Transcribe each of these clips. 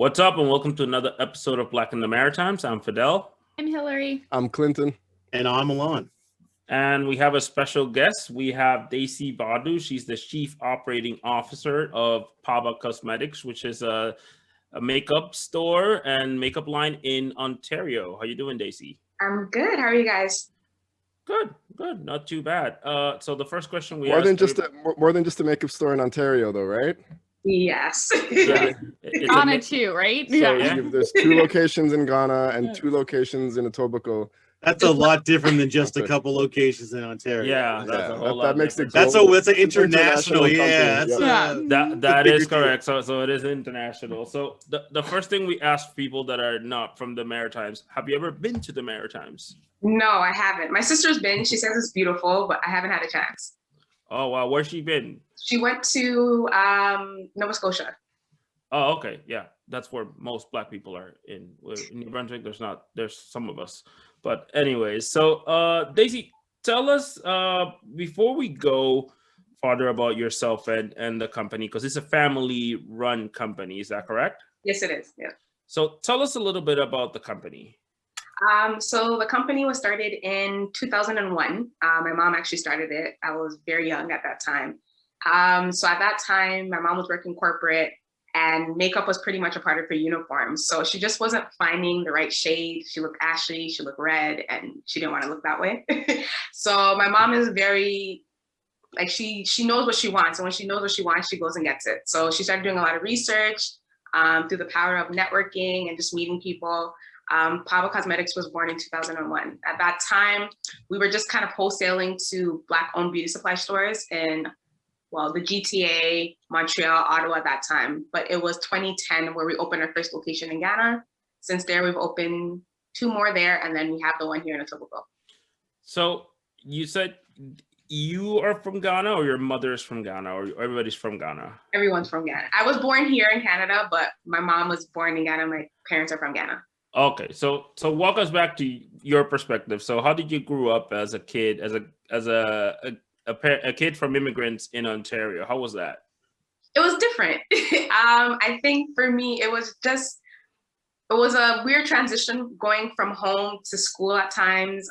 What's up, and welcome to another episode of Black in the Maritimes. I'm Fidel. I'm Hillary. I'm Clinton. And I'm Alon. And we have a special guest. We have Daisy Badu. She's the Chief Operating Officer of Paba Cosmetics, which is a makeup store and makeup line in Ontario. How you doing, Daisy? I'm good. How are you guys? Good. Not too bad. So the first question we more asked than just a makeup store in Ontario, though, right? Yes. Yeah. Ghana too, right? So there's 2 locations in Ghana and 2 locations in Etobicoke. That's a lot different than just a couple locations in Ontario. Yeah, that's a whole lot that makes it. That's an international. Yeah, that is correct. So it is international. So the first thing we ask people that are not from the Maritimes: have you ever been to the Maritimes? No, I haven't. My sister's been. She says it's beautiful, but I haven't had a chance. Oh wow, where's she been? She went to Nova Scotia. Oh, okay, yeah, that's where most Black people are in New Brunswick. There's some of us, but anyways. So Daisy, tell us before we go farther about yourself and the company, because it's a family-run company. Is that correct? Yes, it is. Yeah. So tell us a little bit about the company. So the company was started in 2001. My mom actually started it. I was very young at that time. So at that time, my mom was working corporate and makeup was pretty much a part of her uniform. So she just wasn't finding the right shade. She looked ashy, she looked red, and she didn't want to look that way. So my mom is very, like, she knows what she wants. And when she knows what she wants, she goes and gets it. So she started doing a lot of research through the power of networking and just meeting people. Paba Cosmetics was born in 2001. At that time, we were just kind of wholesaling to Black-owned beauty supply stores in, the GTA, Montreal, Ottawa at that time. But it was 2010 where we opened our first location in Ghana. Since there, we've opened 2 more there, and then we have the one here in Etobicoke. So you said you are from Ghana, or your mother is from Ghana, or everybody's from Ghana? Everyone's from Ghana. I was born here in Canada, but my mom was born in Ghana. My parents are from Ghana. Okay, so walk us back to your perspective. So how did you grow up as a kid, as a kid from immigrants in Ontario? How was that? It was different. I think for me, it was a weird transition going from home to school at times,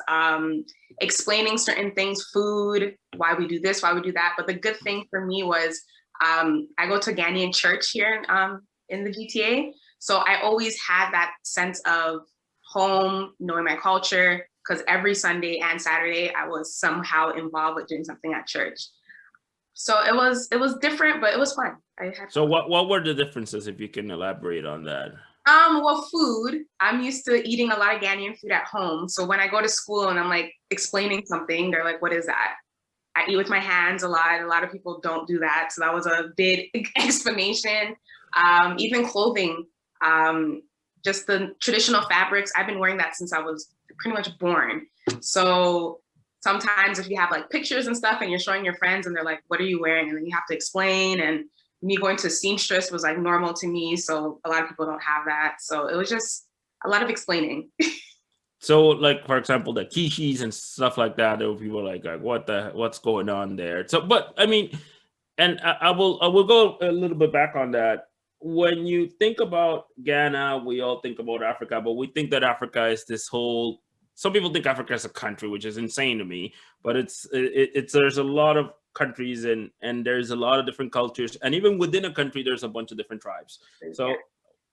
explaining certain things, food, why we do this, why we do that. But the good thing for me was I go to Ghanaian church here in the GTA. So I always had that sense of home, knowing my culture, because every Sunday and Saturday I was somehow involved with doing something at church. So it was different, but it was fun. So what were the differences, if you can elaborate on that? Well, food. I'm used to eating a lot of Ghanaian food at home. So when I go to school and I'm like explaining something, they're like, "What is that?" I eat with my hands a lot. A lot of people don't do that. So that was a big explanation. Even clothing. Just the traditional fabrics. I've been wearing that since I was pretty much born. So sometimes if you have like pictures and stuff and you're showing your friends and they're like, "What are you wearing?" And then you have to explain. And me going to seamstress was like normal to me. So a lot of people don't have that. So it was just a lot of explaining. So like, for example, the kishis and stuff like that, there were people like what's going on there? So, but I mean, and I will go a little bit back on that. When you think about Ghana, we all think about Africa, but we think that Africa is this whole. Some people think Africa is a country, which is insane to me. But it's there's a lot of countries and there's a lot of different cultures, and even within a country, there's a bunch of different tribes. So,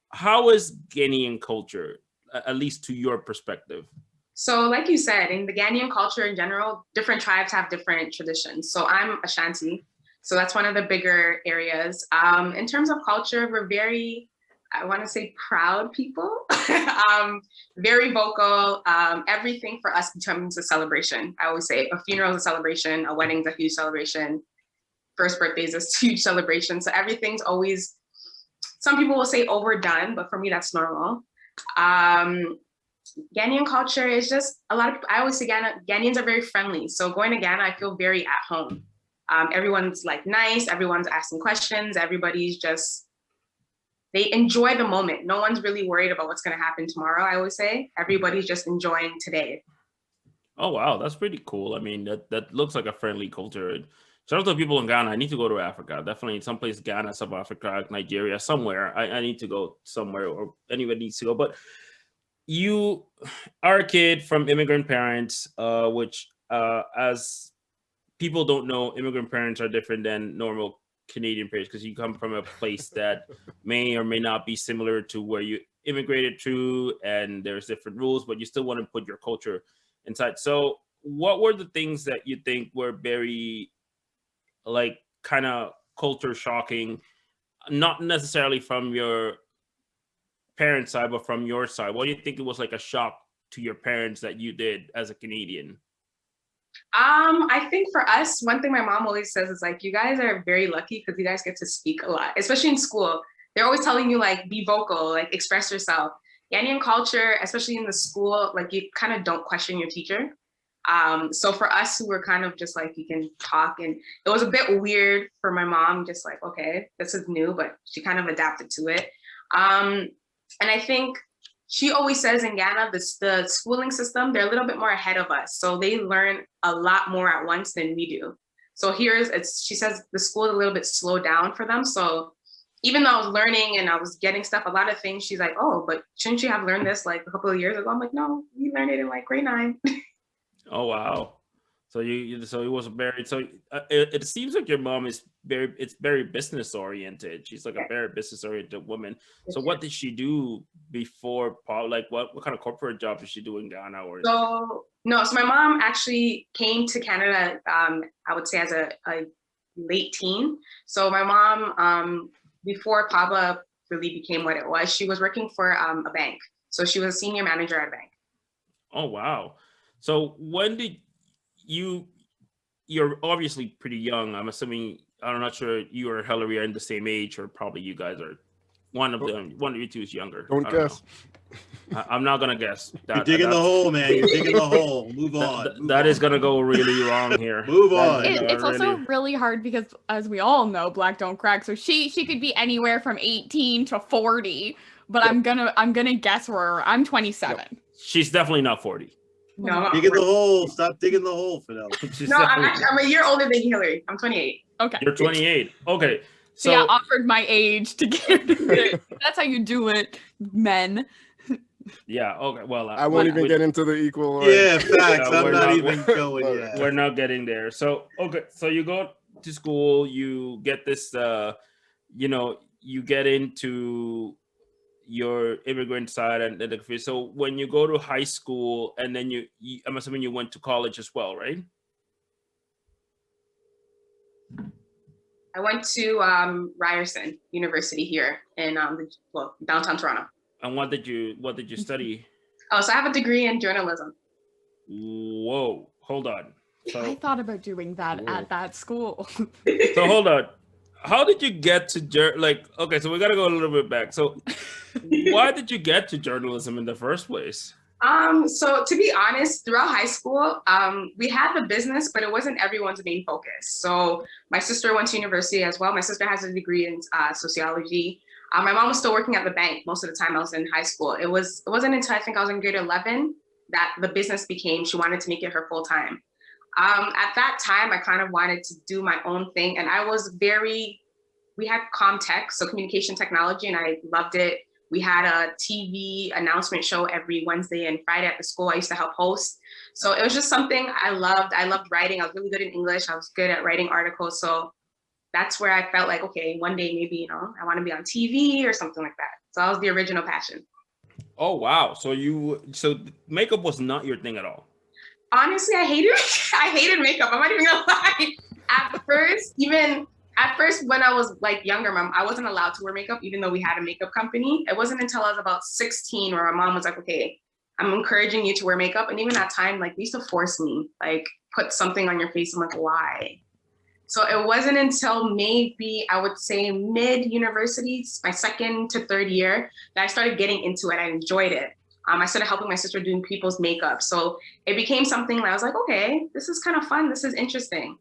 how is Ghanaian culture, at least to your perspective? So, like you said, in the Ghanaian culture in general, different tribes have different traditions. So I'm Ashanti. So that's one of the bigger areas. In terms of culture, we're very, I want to say, proud people, very vocal. Everything for us becomes a celebration. I always say a funeral is a celebration, a wedding is a huge celebration, first birthday is a huge celebration. So everything's always, some people will say overdone, but for me, that's normal. Ghanaian culture is just a lot of people, I always say Ghanaians are very friendly. So going to Ghana, I feel very at home. Everyone's like nice, everyone's asking questions, everybody's just, they enjoy the moment. No one's really worried about what's going to happen tomorrow, I always say. Everybody's just enjoying today. Oh, wow, that's pretty cool. I mean, that looks like a friendly culture. Shout out to people in Ghana. I need to go to Africa. Definitely someplace, Ghana, South Africa, Nigeria, somewhere. I need to go somewhere, or anybody needs to go. But you are a kid from immigrant parents, which as people don't know, immigrant parents are different than normal Canadian parents, because you come from a place that may or may not be similar to where you immigrated to, and there's different rules, but you still want to put your culture inside. So what were the things that you think were very like kind of culture shocking, not necessarily from your parents' side, but from your side? What do you think it was like a shock to your parents that you did as a Canadian? I think for us, one thing my mom always says is like, you guys are very lucky because you guys get to speak a lot, especially in school. They're always telling you like, be vocal, like express yourself. Ghanaian culture, especially in the school, like you kind of don't question your teacher. So for us who were kind of just like, you can talk, and it was a bit weird for my mom, just like, okay, this is new, but she kind of adapted to it. And I think she always says in Ghana, the schooling system, they're a little bit more ahead of us. So they learn a lot more at once than we do. So she says the school is a little bit slowed down for them. So even though I was learning and I was getting stuff, a lot of things, she's like, oh, but shouldn't you have learned this like a couple of years ago? I'm like, no, we learned it in like grade 9. Oh, wow. So so it was it seems like your mom is very business oriented. She's like a very business oriented woman. So what did she do before, like what kind of corporate job did she do in Ghana? So my mom actually came to Canada, I would say as a late teen. So my mom, before Paba really became what it was, she was working for a bank. So she was a senior manager at a bank. Oh, wow. So when did you're obviously pretty young. I'm assuming, I'm not sure you or Hillary are in the same age, or probably you guys are one of you two is younger. Don't guess. I'm not gonna guess. You're digging the hole, man. You're digging the hole. Move on. That is gonna go really wrong here. Move on. It's also really hard because, as we all know, black don't crack. So she could be anywhere from 18 to 40, but I'm gonna guess I'm 27. Yep. She's definitely not 40. No, digging the hole. Stop digging the hole, Fidel. No, I'm a year older than you, Hillary. I'm 28. Okay. You're 28. Okay. So yeah, offered my age to get it. That's how you do it, men. Yeah. Okay. Well, I won't even get into the equal. Yeah, facts. I'm not even going yet. We're not getting there. So okay. So you go to school. You get this. You get into your immigrant side, and so when you go to high school, and then I'm assuming you went to college as well, right? I went to Ryerson University here in downtown Toronto. And what did you study? Oh, so I have a degree in journalism. Whoa, hold on. So I thought about doing that at that school. So hold on. How did you get to okay, so we got to go a little bit back. So why did you get to journalism in the first place? So to be honest, throughout high school, we had the business, but it wasn't everyone's main focus. So my sister went to university as well. My sister has a degree in sociology. My mom was still working at the bank most of the time I was in high school. It wasn't until I think I was in grade 11 that the business she wanted to make it her full time. At that time, I kind of wanted to do my own thing. And we had ComTech, so communication technology, and I loved it. We had a TV announcement show every Wednesday and Friday at the school I used to help host. So it was just something I loved. I loved writing. I was really good in English. I was good at writing articles. So that's where I felt like, okay, one day maybe, I want to be on TV or something like that. So that was the original passion. Oh, wow. So makeup was not your thing at all? Honestly, I hated makeup. I'm not even gonna lie. At first, when I was like younger, I wasn't allowed to wear makeup, even though we had a makeup company. It wasn't until I was about 16 where my mom was like, okay, I'm encouraging you to wear makeup. And even at time, like, they used to force me, like, put something on your face. I'm like, why? So it wasn't until maybe, I would say, mid-university, my second to third year, that I started getting into it. I enjoyed it. I started helping my sister doing people's makeup. So it became something that I was like, okay, this is kind of fun. This is interesting.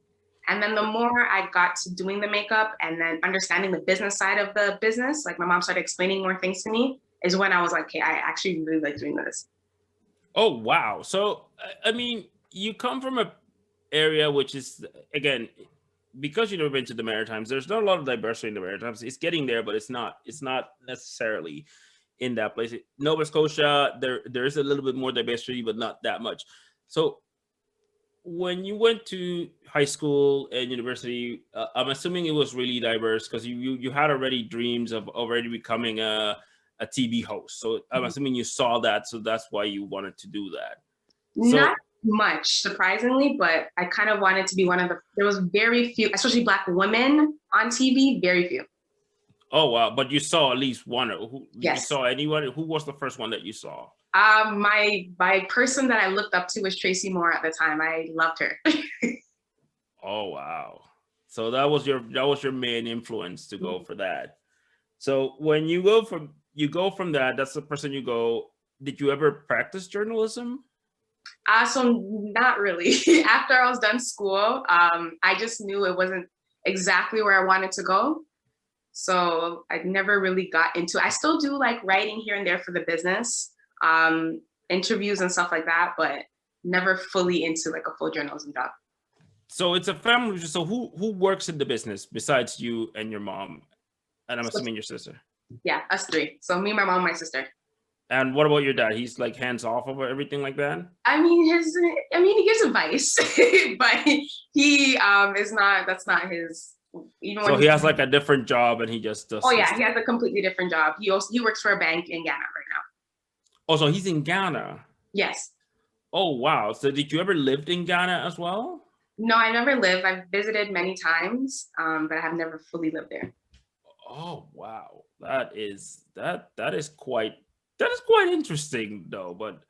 And then the more I got to doing the makeup and then understanding the business side of the business, like my mom started explaining more things to me, is when I was like, okay, I actually really like doing this. Oh, wow. So, I mean, you come from an area which is, again, because you've never been to the Maritimes, there's not a lot of diversity in the Maritimes. It's getting there, but it's not necessarily in that place. Nova Scotia, there is a little bit more diversity, but not that much. So when you went to high school and university, I'm assuming it was really diverse because you had already dreams of already becoming a TV host. So I'm assuming you saw that, so that's why you wanted to do that. So, Not much, surprisingly, but I kind of wanted to be one of the. There was very few, especially Black women on TV. Very few. oh wow! But you saw at least one. Who Yes. You saw anyone? Who was the first one that you saw? My person that I looked up to was Tracy Moore at the time. I loved her. Oh wow! So that was your main influence to go for that. So when you go from that, that's the person you go. Did you ever practice journalism? So not really. After I was done school, I just knew it wasn't exactly where I wanted to go. So I never really got into it. I still do like writing here and there for the business, interviews and stuff like that, but never fully into like a full journalism job. So it's a family. So who works in the business besides you and your mom? And I'm assuming your sister. Yeah, us three. So me, my mom, my sister. And what about your dad? He's like hands off over everything like that? I mean, he gives advice, but he is not, that's not his, even So when he has like a different job and he just does. Oh yeah, he has a completely different job. He works for a bank in Ghana right now. Oh, so he's in Ghana. Yes. Oh wow. So did you ever lived in Ghana as well? No, I never lived. I've visited many times, but I have never fully lived there. Oh wow. That is quite interesting though. But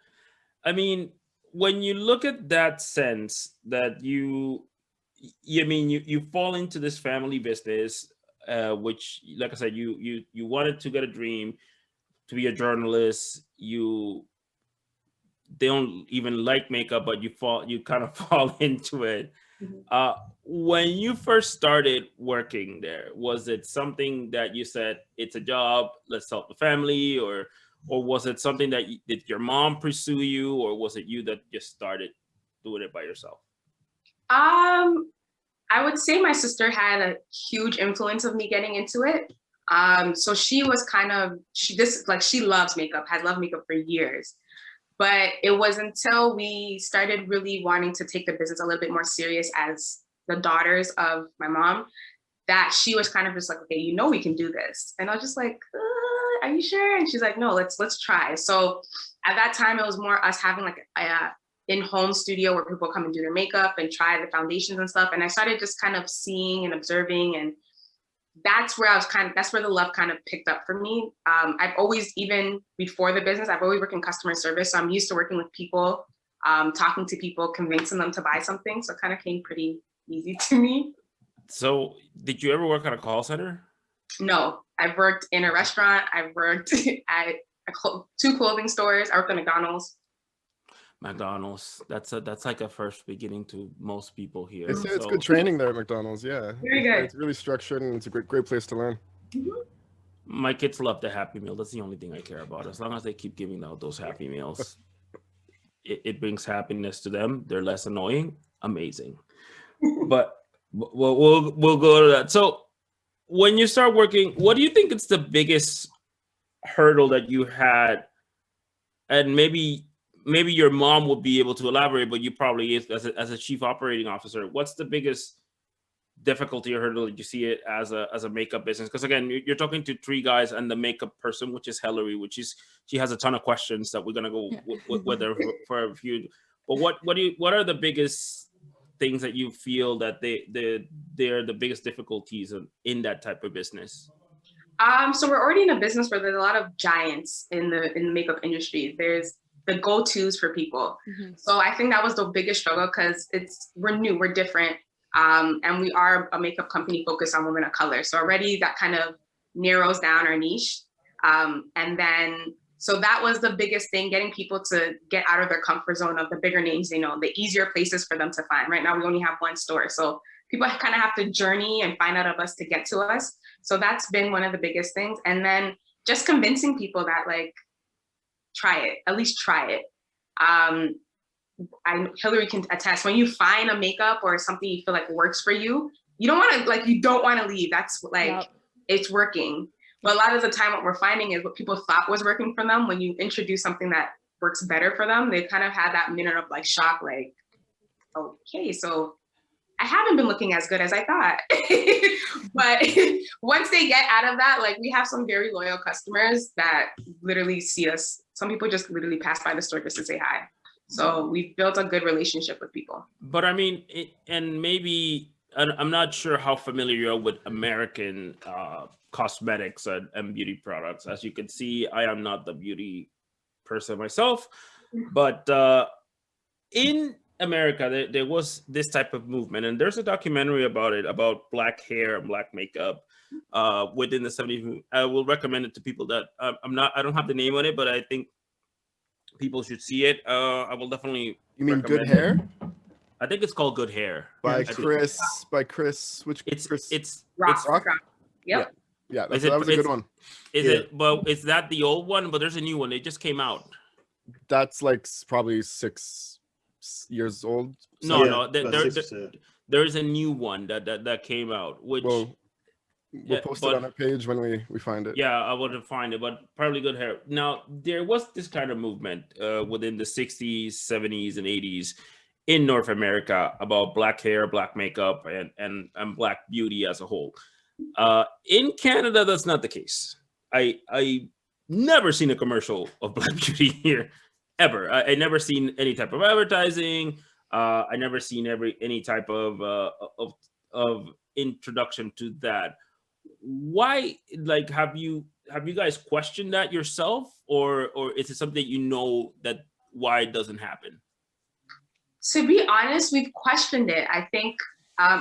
I mean, when you look at that sense that you fall into this family business, which, like I said, you wanted to get a dream to be a journalist. They don't even like makeup, but you kind of fall into it. Mm-hmm. When you first started working there, was it something that you said it's a job, let's help the family, or was it something that did your mom pursue you, or was it you that just started doing it by yourself? I would say my sister had a huge influence of me getting into it. So she was she loves makeup, has loved makeup for years. But it was until we started really wanting to take the business a little bit more serious as the daughters of my mom that she was kind of just like, okay, we can do this. And I was just like, are you sure? And she's like, no, let's try. So at that time, it was more us having like a in-home studio where people come and do their makeup and try the foundations and stuff. And I started just kind of seeing and observing, and that's where that's where the love kind of picked up for me. I've always, even before the business, I've always worked in customer service. So I'm used to working with people, talking to people, convincing them to buy something. So it kind of came pretty easy to me. So did you ever work at a call center? No, I've worked in a restaurant. I've worked at 2 clothing stores. I worked at McDonald's. That's like a first beginning to most people here. It's good training there at McDonald's. Yeah, very good. It's really structured and it's a great place to learn. Mm-hmm. My kids love the Happy Meal. That's the only thing I care about. As long as they keep giving out those Happy Meals, it brings happiness to them. They're less annoying. Amazing. But we'll go to that. So when you start working, what do you think is the biggest hurdle that you had? And maybe your mom would be able to elaborate, but you probably, as a chief operating officer, what's the biggest difficulty or hurdle that you see it as a makeup business? Because again, you're talking to 3 guys and the makeup person, which is Hillary, she has a ton of questions that we're gonna go with her for a few. But what are the biggest things that you feel that they're the biggest difficulties in that type of business? So we're already in a business where there's a lot of giants in the makeup industry. There's the go-tos for people. Mm-hmm. So I think that was the biggest struggle because we're new, we're different. And we are a makeup company focused on women of color. So already that kind of narrows down our niche. And then, so that was the biggest thing, getting people to get out of their comfort zone of the bigger names they know, the easier places for them to find. Right now, we only have 1 store. So people kind of have to journey and find out of us to get to us. So that's been one of the biggest things. And then just convincing people that like, try it, at least try it. Hillary can attest, when you find a makeup or something you feel like works for you, you don't want to leave. That's like, it's working. But a lot of the time what we're finding is what people thought was working for them, when you introduce something that works better for them, they kind of had that minute of like shock, like, okay, so I haven't been looking as good as I thought. But once they get out of that, like, we have some very loyal customers that literally see us. Some people just literally pass by the store just to say hi. So we've built a good relationship with people. But I mean, and maybe, I'm not sure how familiar you are with American cosmetics and beauty products. As you can see, I am not the beauty person myself, but in America, there was this type of movement, and there's a documentary about it, about black hair and black makeup within the 70s. I will recommend it to people that I don't have the name on it, but I think people should see it. I will definitely. You mean Good Hair? I think it's called Good Hair By Chris. Which Chris? It's Rock. Yep. Yeah, that was a good one. Is it? Well, is that the old one? But there's a new one. It just came out. That's like probably 6 years old. No, there's a new one that came out, which we'll post it on our page when we find it. Yeah, I want to find it, but probably Good Hair. Now, there was this kind of movement within the 60s, 70s, and 80s in North America about black hair, black makeup, and black beauty as a whole. In Canada, that's not the case. I never seen a commercial of black beauty here. Ever. I never seen any type of advertising. I never seen any type of introduction to that. Why? Like, have you guys questioned that yourself, or is it something that why it doesn't happen? To be honest, we've questioned it. I think,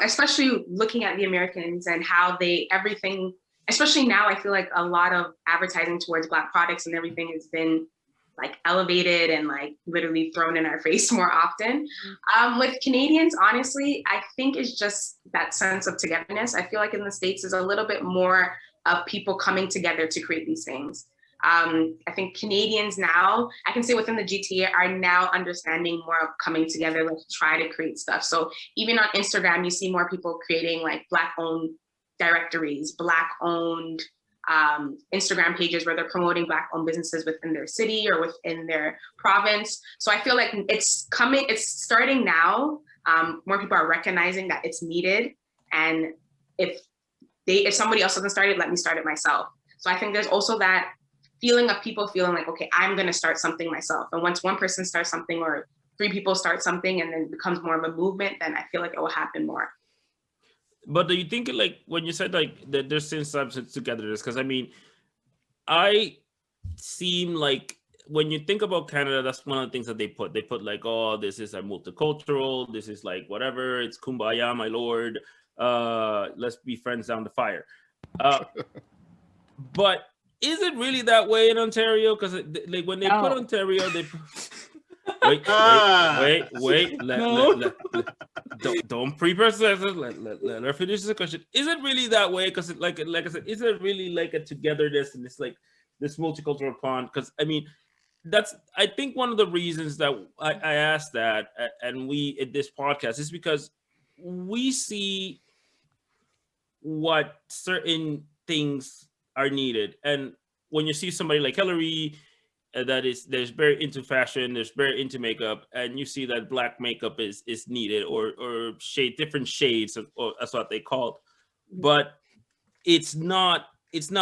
especially looking at the Americans and how everything, especially now, I feel like a lot of advertising towards Black products and everything has been like elevated and like literally thrown in our face more often. With Canadians, honestly, I think it's just that sense of togetherness. I feel like in the States is a little bit more of people coming together to create these things. I think Canadians now, I can say within the GTA, are now understanding more of coming together, like try to create stuff. So even on Instagram, you see more people creating like Black-owned directories, Black-owned Instagram pages where they're promoting Black-owned businesses within their city or within their province. So I feel like it's starting now. More people are recognizing that it's needed. And if somebody else doesn't start it, let me start it myself. So I think there's also that feeling of people feeling like, okay, I'm going to start something myself. And once one person starts something or 3 people start something and then it becomes more of a movement, then I feel like it will happen more. But do you think, like, when you said like that there's substance togetherness, because I mean, I seem like when you think about Canada, that's one of the things that they put like, oh, this is a multicultural, this is like whatever, it's kumbaya, my lord, let's be friends down the fire. But is it really that way in Ontario? Because like when they put Ontario, they wait. Don't pre-process it. Let her finish the question. Is it really that way? Because like I said, is it really like a togetherness and it's like this multicultural pond? Because I mean, I think one of the reasons that I asked that, and we at this podcast, is because we see what certain things are needed, and when you see somebody like Hillary there's very into fashion, there's very into makeup, and you see that black makeup is needed, or different shades or that's what they call it, but it's not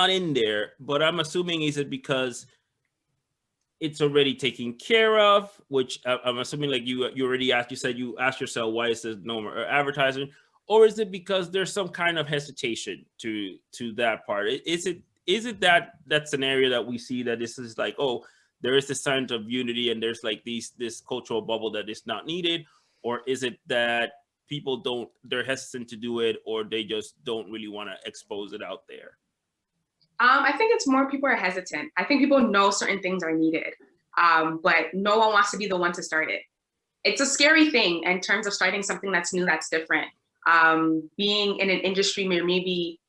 in there. But I'm assuming, is it because it's already taken care of, which I'm assuming, like you already asked, you asked yourself, why is there no more advertising, or is it because there's some kind of hesitation to that part? Is it that scenario that we see, that this is like, oh, there is this sense of unity and there's like this cultural bubble that is not needed? Or is it that they're hesitant to do it, or they just don't really want to expose it out there? I think it's more people are hesitant. I think people know certain things are needed, but no one wants to be the one to start it. It's a scary thing in terms of starting something that's new, that's different. Being in an industry where maybe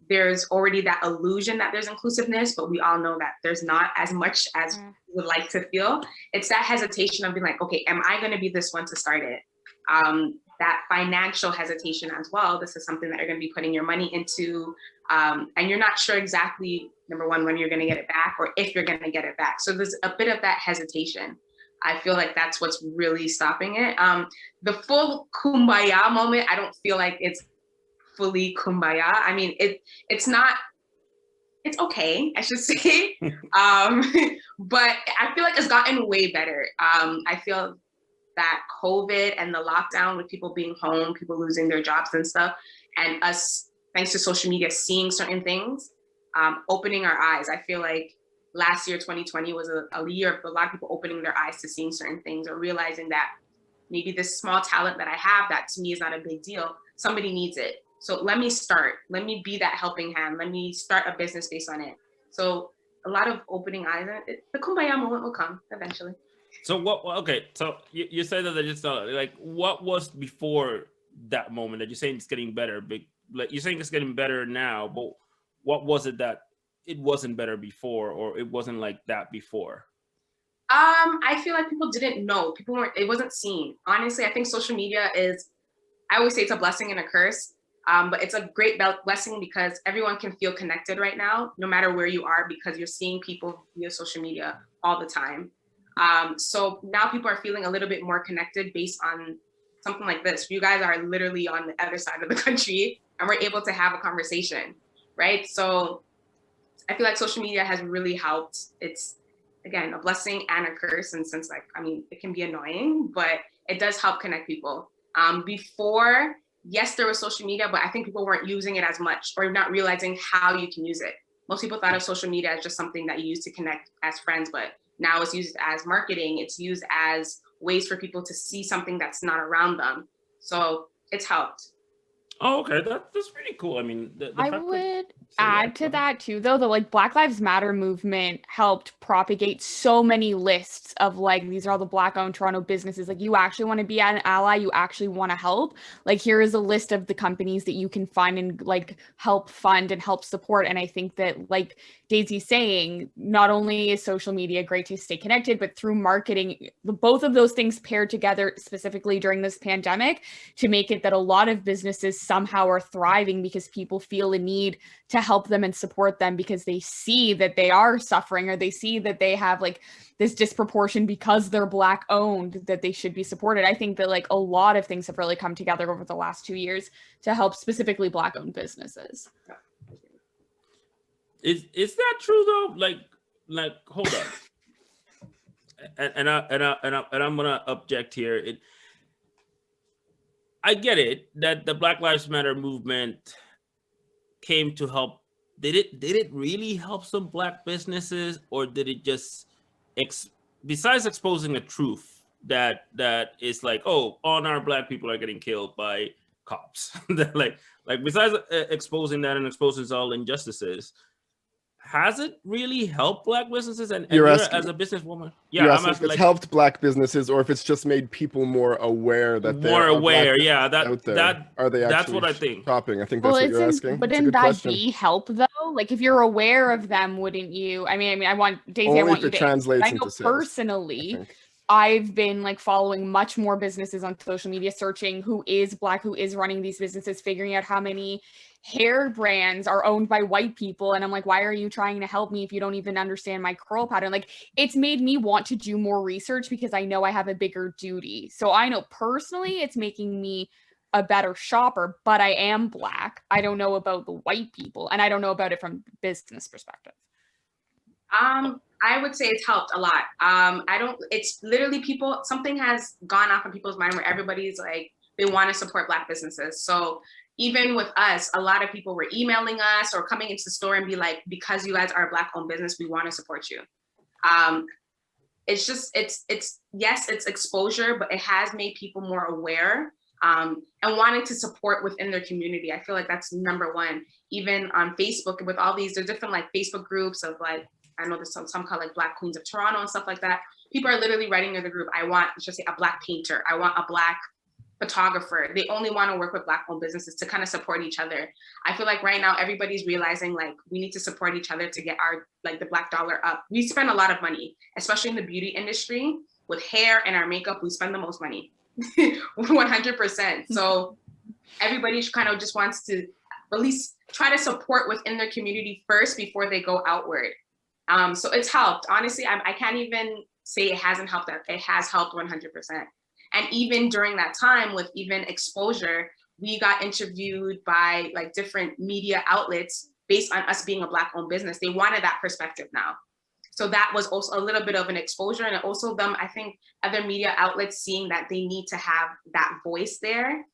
there's already that illusion that there's inclusiveness, but we all know that there's not as much as we would like to feel. It's that hesitation of being like, okay, am I going to be this one to start it? that financial hesitation as well. This is something that you're going to be putting your money into, and you're not sure exactly, number one, when you're going to get it back or if you're going to get it back. So there's a bit of that hesitation. I feel like that's what's really stopping it. The full kumbaya moment, I don't feel like it's fully kumbaya. I mean, it's not, it's okay, I should say. But I feel like it's gotten way better. I feel that COVID and the lockdown with people being home, people losing their jobs and stuff, and us, thanks to social media, seeing certain things, opening our eyes. I feel like last year, 2020, was a year of a lot of people opening their eyes to seeing certain things or realizing that maybe this small talent that I have that to me is not a big deal, somebody needs it. So let me start. Let me be that helping hand. Let me start a business based on it. So a lot of opening eyes. The kumbaya moment will come eventually. So what? Okay, so you said that just like what was before that moment that you're saying it's getting better? But like you're saying it's getting better now, but what was it that it wasn't better before, or it wasn't like that before? I feel like people didn't know. People weren't. It wasn't seen. Honestly, I think social media is. I always say it's a blessing and a curse. But it's a great blessing because everyone can feel connected right now, no matter where you are, because you're seeing people via social media all the time. So now people are feeling a little bit more connected based on something like this. You guys are literally on the other side of the country and we're able to have a conversation, right? So I feel like social media has really helped. It's, again, a blessing and a curse. And since it can be annoying, but it does help connect people. Before, yes, there was social media, but I think people weren't using it as much or not realizing how you can use it. Most people thought of social media as just something that you use to connect as friends, but now it's used as marketing. It's used as ways for people to see something that's not around them. So it's helped. Oh, okay, that's pretty cool. I mean, I would add to that too, though, the like Black Lives Matter movement helped propagate so many lists of like, these are all the Black-owned Toronto businesses. Like, you actually want to be an ally, you actually want to help. Like, here is a list of the companies that you can find and like help fund and help support. And I think that, like Daisy's saying, not only is social media great to stay connected, but through marketing, both of those things paired together specifically during this pandemic to make it that a lot of businesses somehow are thriving because people feel a need to help them and support them because they see that they are suffering or they see that they have like this disproportion because they're Black owned, that they should be supported. I think that like a lot of things have really come together over the last 2 years to help specifically Black owned businesses. Is that true though? Like hold on. and I'm gonna object here. I get it that the Black Lives Matter movement came to help. Did it really help some Black businesses, or did it just besides exposing the truth that is like, oh, unarmed Black people are getting killed by cops, like besides exposing that and exposing all injustices, has it really helped Black businesses? And you're as a businesswoman, yeah, I'm asking if it's helped Black businesses or if it's just made people more aware that they're aware. Yeah, out there. Are they actually that's what I think. Shopping? I think that's what you're asking. But didn't that be help though? Like, if you're aware of them, wouldn't you? I mean, I want Daisy. Only I want if it you translates I know into sales, personally. I've been like following much more businesses on social media, searching who is Black, who is running these businesses, figuring out how many hair brands are owned by white people. And I'm like, why are you trying to help me if you don't even understand my curl pattern? Like, it's made me want to do more research because I know I have a bigger duty. So I know personally it's making me a better shopper, but I am Black. I don't know about the white people, and I don't know about it from business perspective. I would say it's helped a lot. It's literally something has gone off in people's mind where everybody's like, they want to support Black businesses. So even with us, a lot of people were emailing us or coming into the store and be like, because you guys are a Black owned business, we want to support you. It's exposure, but it has made people more aware and wanting to support within their community. I feel like that's number one. Even on Facebook with all these, there's different like Facebook groups of like, I know there's some called like Black Queens of Toronto and stuff like that. People are literally writing in the group, I want, let's just say, a Black painter. I want a Black photographer. They only want to work with Black owned businesses to kind of support each other. I feel like right now, everybody's realizing like we need to support each other to get our, like the Black dollar up. We spend a lot of money, especially in the beauty industry with hair and our makeup, we spend the most money. 100%. So everybody kind of just wants to at least try to support within their community first before they go outward. So it's helped. Honestly, I can't even say it hasn't helped. It has helped 100%. And even during that time with even exposure, we got interviewed by like different media outlets based on us being a Black owned business. They wanted that perspective now. So that was also a little bit of an exposure, and also them, I think, other media outlets seeing that they need to have that voice there,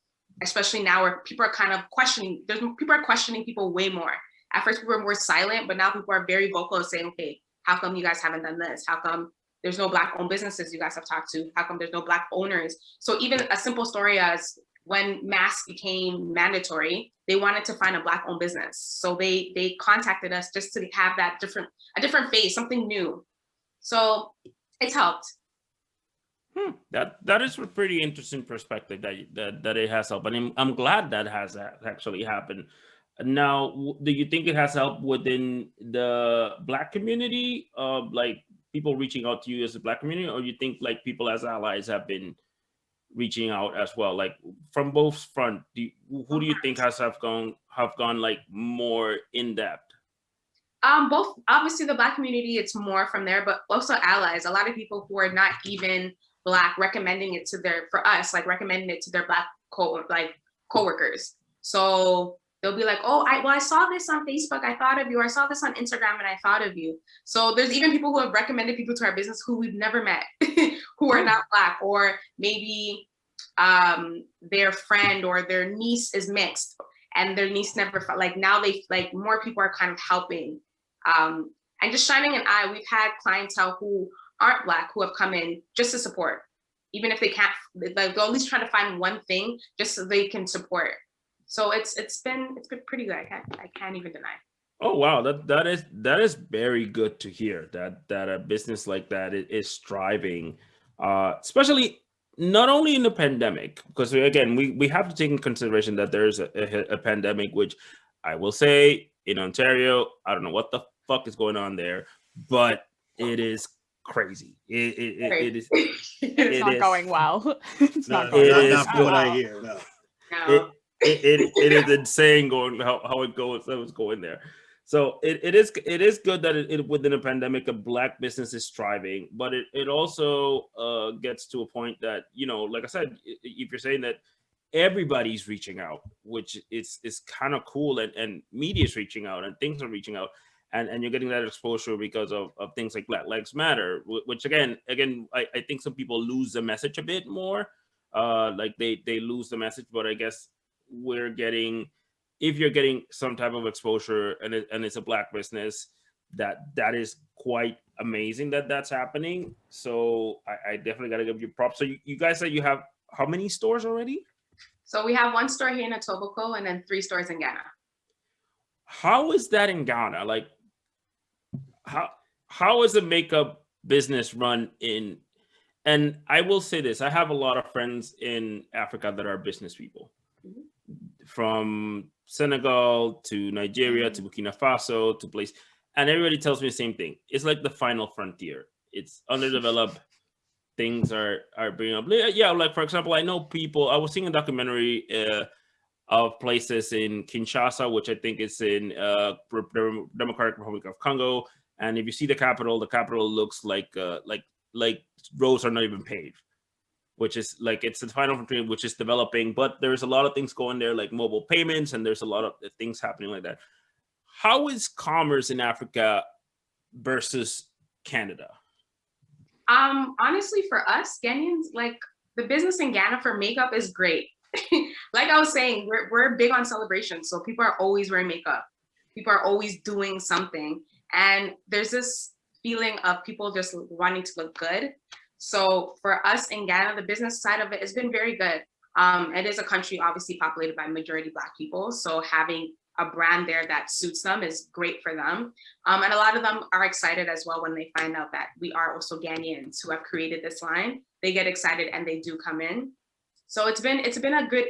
especially now where people are kind of questioning, people are questioning people way more. At first people were more silent, but now people are very vocal saying, okay, how come you guys haven't done this? How come there's no Black owned businesses you guys have talked to? How come there's no Black owners? So even a simple story as when masks became mandatory, they wanted to find a Black owned business. So they contacted us just to have that a different face, something new. So it's helped. That is a pretty interesting perspective that it has helped, and I'm glad that has actually happened. Now, do you think it has helped within the Black community, like people reaching out to you as a Black community, or you think like people as allies have been reaching out as well, like from both front? Who do you think have gone like more in depth? Both, obviously the Black community, it's more from there, but also allies. A lot of people who are not even Black recommending it to recommending it to their Black coworkers. So they'll be like, oh, I saw this on Facebook, I thought of you. Or I saw this on Instagram and I thought of you. So there's even people who have recommended people to our business who we've never met, who are not Black, or maybe their friend or their niece is mixed and their niece never felt like, now they like more people are kind of helping and just shining an eye. We've had clientele who aren't Black who have come in just to support, even if they can't, like they'll at least try to find one thing just so they can support. So it's been pretty good. I can't even deny. Oh wow, that is very good to hear that a business like that is striving, especially not only in the pandemic, because again we have to take in consideration that there's a pandemic, which I will say in Ontario, I don't know what the fuck is going on there, but it is crazy. It is. It's not going well. It's No, not going well. not from what I hear. No. No. It is insane going how it goes. That was going there. So it is good that it within a pandemic a Black business is striving, but it also gets to a point that, you know, like I said, if you're saying that everybody's reaching out, which is kind of cool, and media is reaching out and things are reaching out, and you're getting that exposure because of things like Black Lives Matter, which again I think some people lose the message a bit more, like they lose the message, but I guess if you're getting some type of exposure and it's a Black business, that is quite amazing that's happening. So I definitely got to give you props. So you guys said you have how many stores already? So we have one store here in Etobicoke and then 3 stores in Ghana. How is that in Ghana? Like how is a makeup business run in? And I will say this, I have a lot of friends in Africa that are business people. Mm-hmm. From Senegal to Nigeria to Burkina Faso to place, and everybody tells me the same thing. It's like the final frontier. It's underdeveloped. Things are being up. Yeah, like for example, I know people. I was seeing a documentary of places in Kinshasa, which I think is in the Democratic Republic of Congo. And if you see the capital looks like roads are not even paved, which is like it's the final frontier, which is developing, but there's a lot of things going there, like mobile payments, and there's a lot of things happening like that. How is commerce in Africa versus Canada? Honestly, for us Ghanaians, like the business in Ghana for makeup is great. Like I was saying, we're big on celebrations, so people are always wearing makeup. People are always doing something, and there's this feeling of people just wanting to look good. So for us in Ghana, the business side of it has been very good. It is a country obviously populated by majority Black people. So having a brand there that suits them is great for them. And a lot of them are excited as well when they find out that we are also Ghanaians who have created this line. They get excited and they do come in. So it's been a good,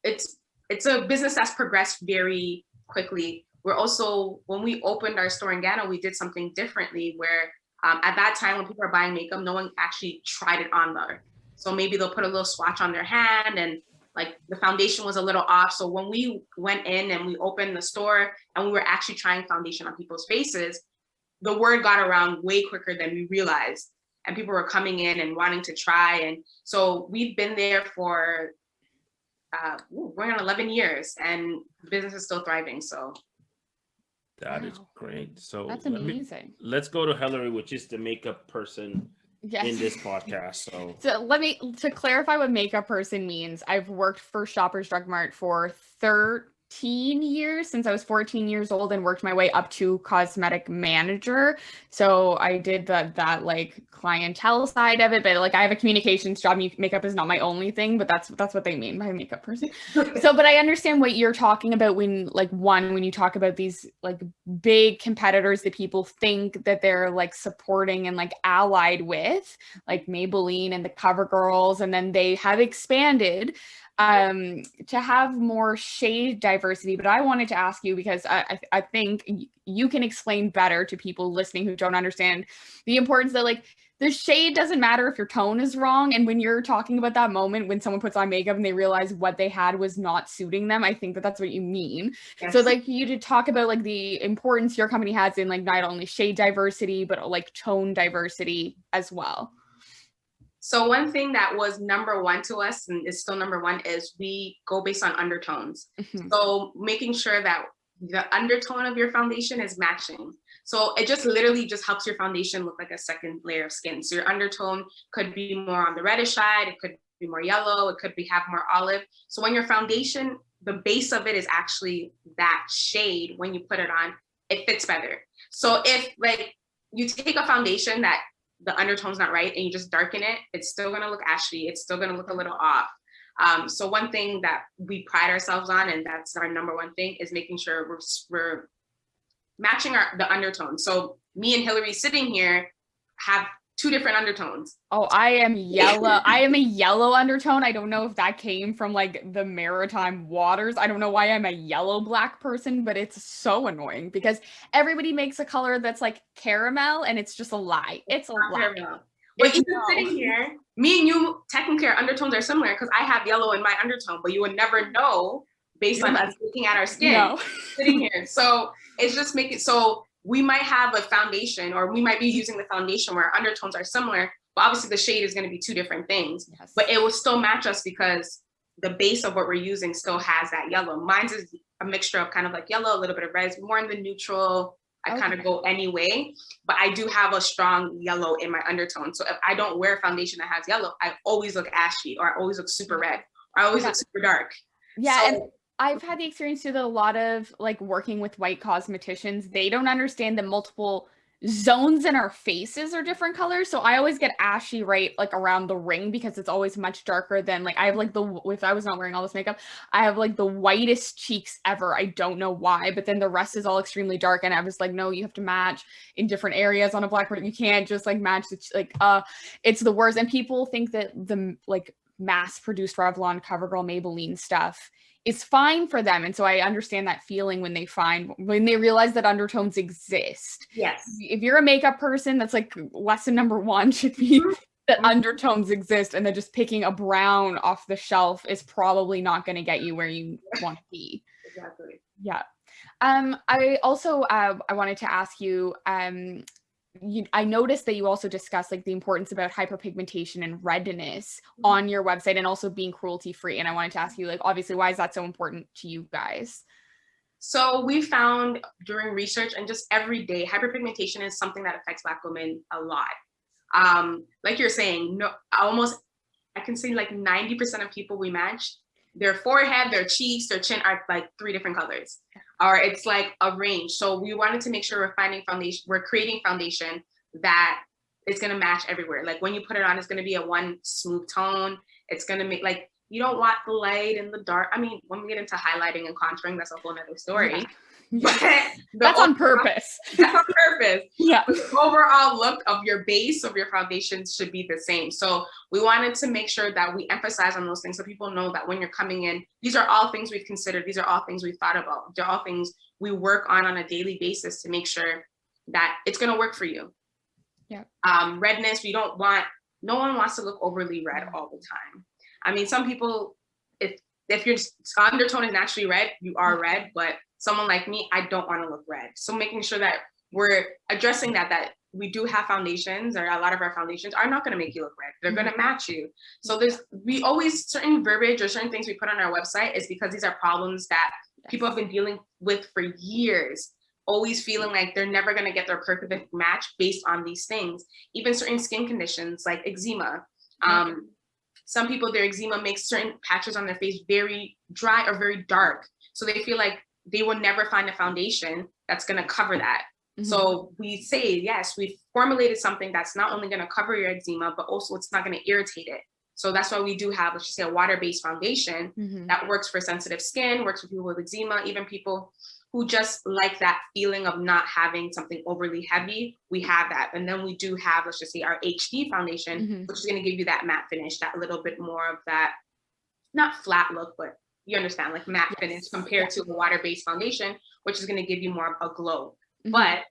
it's a business that's progressed very quickly. We're also, when we opened our store in Ghana, we did something differently where at that time when people are buying makeup, no one actually tried it on there. So maybe they'll put a little swatch on their hand and like the foundation was a little off. So when we went in and we opened the store and we were actually trying foundation on people's faces, the word got around way quicker than we realized. And people were coming in and wanting to try. And so we've been there for, we're on 11 years and business is still thriving. So that is Wow. great. So That's amazing. let's go to Hillary, which is the makeup person Yes. in this podcast. So So to clarify what makeup person means, I've worked for Shoppers Drug Mart for 13 years since I was 14 years old and worked my way up to cosmetic manager. So I did that like clientele side of it, but like I have a communications job. Makeup is not my only thing, but that's what they mean by makeup person. So, but I understand what you're talking about when you talk about these like big competitors that people think that they're like supporting and like allied with, like Maybelline and the CoverGirls, and then they have expanded to have more shade diversity. But I wanted to ask you, because I think you can explain better to people listening who don't understand the importance that like the shade doesn't matter if your tone is wrong. And when you're talking about that moment when someone puts on makeup and they realize what they had was not suiting them, I think that that's what you mean. yes. So like you to talk about like the importance your company has in like not only shade diversity, but like tone diversity as well. So one thing that was number one to us and is still number one is we go based on undertones. Mhm. So making sure that the undertone of your foundation is matching. So it just literally just helps your foundation look like a second layer of skin. So your undertone could be more on the reddish side, it could be more yellow, it could have more olive. So when your foundation, the base of it is actually that shade, when you put it on, it fits better. So if like you take a foundation that the undertone's not right and you just darken it, it's still gonna look ashy, it's still gonna look a little off. So one thing that we pride ourselves on, and that's our number one thing, is making sure we're matching the undertone. So me and Hillary sitting here have two different undertones. Oh, I am yellow. I am a yellow undertone. I don't know if that came from like the maritime waters. I don't know why I'm a yellow black person, but it's so annoying because everybody makes a color that's like caramel and it's just a lie. It's a lie. But even sitting here, me and you, technically our undertones are similar because I have yellow in my undertone, but you would never know based on us looking at our skin sitting here. So it's just making, so we might have a foundation or we might be using the foundation where our undertones are similar, but obviously the shade is going to be two different things, but it will still match us because the base of what we're using still has that yellow. Mine's is a mixture of kind of like yellow, a little bit of red, more in the neutral. I kind of go anyway, but I do have a strong yellow in my undertone. So if I don't wear a foundation that has yellow, I always look ashy or I always look super red or I always look super dark. Yeah. So, and I've had the experience too that a lot of like working with white cosmeticians, they don't understand that multiple zones in our faces are different colors. So I always get ashy right like around the ring because it's always much darker than like I have like if I was not wearing all this makeup, I have like the whitest cheeks ever. I don't know why, but then the rest is all extremely dark. And I was like, no, you have to match in different areas on a blackboard. You can't just like match it's the worst. And people think that the like mass produced Revlon, CoverGirl, Maybelline stuff is fine for them. And so I understand that feeling when they realize that undertones exist. yes. If you're a makeup person, that's like lesson number one should be that undertones exist, and that just picking a brown off the shelf is probably not going to get you where you want to be. Exactly. Yeah. I also I wanted to ask you, I noticed that you also discussed like the importance about hyperpigmentation and redness on your website and also being cruelty free. And I wanted to ask you, like, obviously, why is that so important to you guys? So we found during research and just every day, hyperpigmentation is something that affects Black women a lot. Like you're saying, I can say like 90% of people we match, their forehead, their cheeks, their chin are like 3 different colors, or it's like a range. So we wanted to make sure we're creating foundation that is going to match everywhere. Like when you put it on, it's going to be a one smooth tone. It's going to make like, you don't want the light and the dark. I mean, when we get into highlighting and contouring, that's a whole nother story. Yeah. But that's on purpose. That's on purpose. Yeah. The overall look of your base of your foundation should be the same. So we wanted to make sure that we emphasize on those things so people know that when you're coming in, these are all things we've considered. These are all things we've thought about. They're all things we work on a daily basis to make sure that it's going to work for you. Yeah. Redness, we don't want no one wants to look overly red all the time. I mean, some people, if your undertone is naturally red, you are red, but someone like me, I don't want to look red. So making sure that we're addressing that we do have foundations, or a lot of our foundations are not going to make you look red. They're going to match you. So we always, certain verbiage or certain things we put on our website is because these are problems that people have been dealing with for years, always feeling like they're never going to get their perfect match based on these things. Even certain skin conditions like eczema. Some people, their eczema makes certain patches on their face very dry or very dark. So they feel like they will never find a foundation that's going to cover that. So we say, yes, we've formulated something that's not only going to cover your eczema, but also it's not going to irritate it. So that's why we do have, let's just say, a water-based foundation that works for sensitive skin, works for people with eczema, even people who just like that feeling of not having something overly heavy. We have that. And then we do have, let's just say, our HD foundation, which is going to give you that matte finish, that little bit more of that, not flat look, but you understand, like matte finish compared to a water-based foundation, which is going to give you more of a glow. But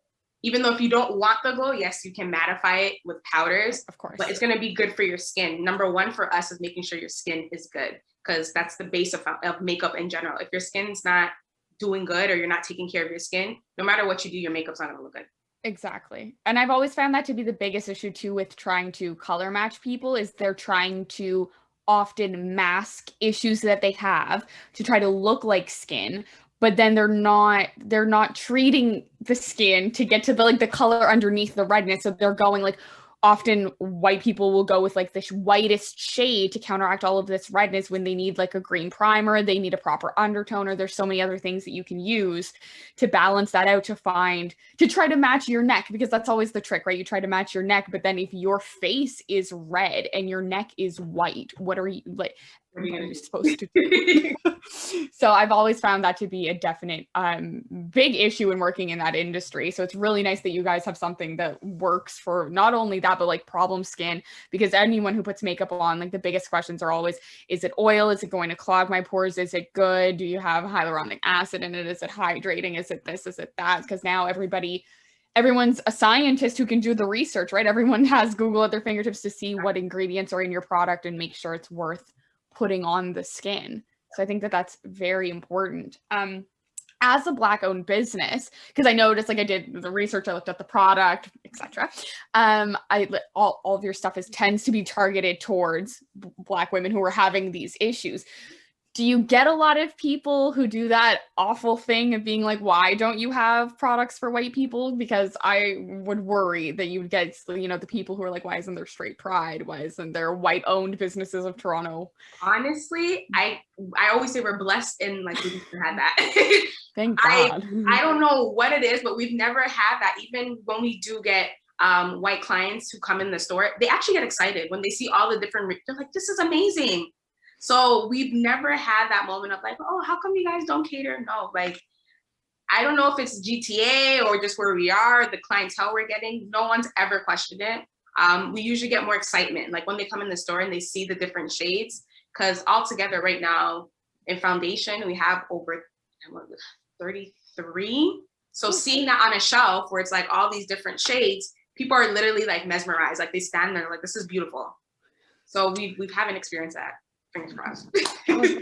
even though if you don't want the glow, yes, you can mattify it with powders, of course, but it's going to be good for your skin. Number one for us is making sure your skin is good, because that's the base of makeup in general. If your skin's not doing good, or you're not taking care of your skin, no matter what you do, your makeup's not going to look good. Exactly. And I've always found that to be the biggest issue too with trying to color match people, is they're trying to often mask issues that they have to try to look like skin, but then they're not treating the skin to get to the color underneath the redness. So they're going like, often white people will go with like this whitest shade to counteract all of this redness when they need like a green primer, they need a proper undertoner. There's so many other things that you can use to balance that out, to try to match your neck, because that's always the trick, right? You try to match your neck, but then if your face is red and your neck is white, what are you supposed to do? So I've always found that to be a definite big issue in working in that industry. So it's really nice that you guys have something that works for not only that, but like problem skin, because anyone who puts makeup on, like the biggest questions are always, is it oil? Is it going to clog my pores? Is it good? Do you have hyaluronic acid in it? Is it hydrating? Is it this? Is it that? Because now everyone's a scientist who can do the research, right? Everyone has Google at their fingertips to see what ingredients are in your product and make sure it's worth putting on the skin. So I think that that's very important. As a Black-owned business, because I noticed, like I did the research, I looked at the product, etc. All of your stuff tends to be targeted towards Black women who are having these issues. Do you get a lot of people who do that awful thing of being like, why don't you have products for white people? Because I would worry that you would get, the people who are like, why isn't there Straight Pride? Why isn't there white-owned businesses of Toronto? Honestly, I always say we're blessed in like we've never had that. Thank God. I don't know what it is, but we've never had that. Even when we do get white clients who come in the store, they actually get excited when they see all the different, they're like, this is amazing. So we've never had that moment of like, oh, how come you guys don't cater? No, like, I don't know if it's GTA or just where we are, the clientele we're getting, no one's ever questioned it. We usually get more excitement, like when they come in the store and they see the different shades, because altogether right now in foundation, we have over 33. So seeing that on a shelf where it's like all these different shades, people are literally like mesmerized, like they stand there like, this is beautiful. So we haven't experienced that. Fingers crossed.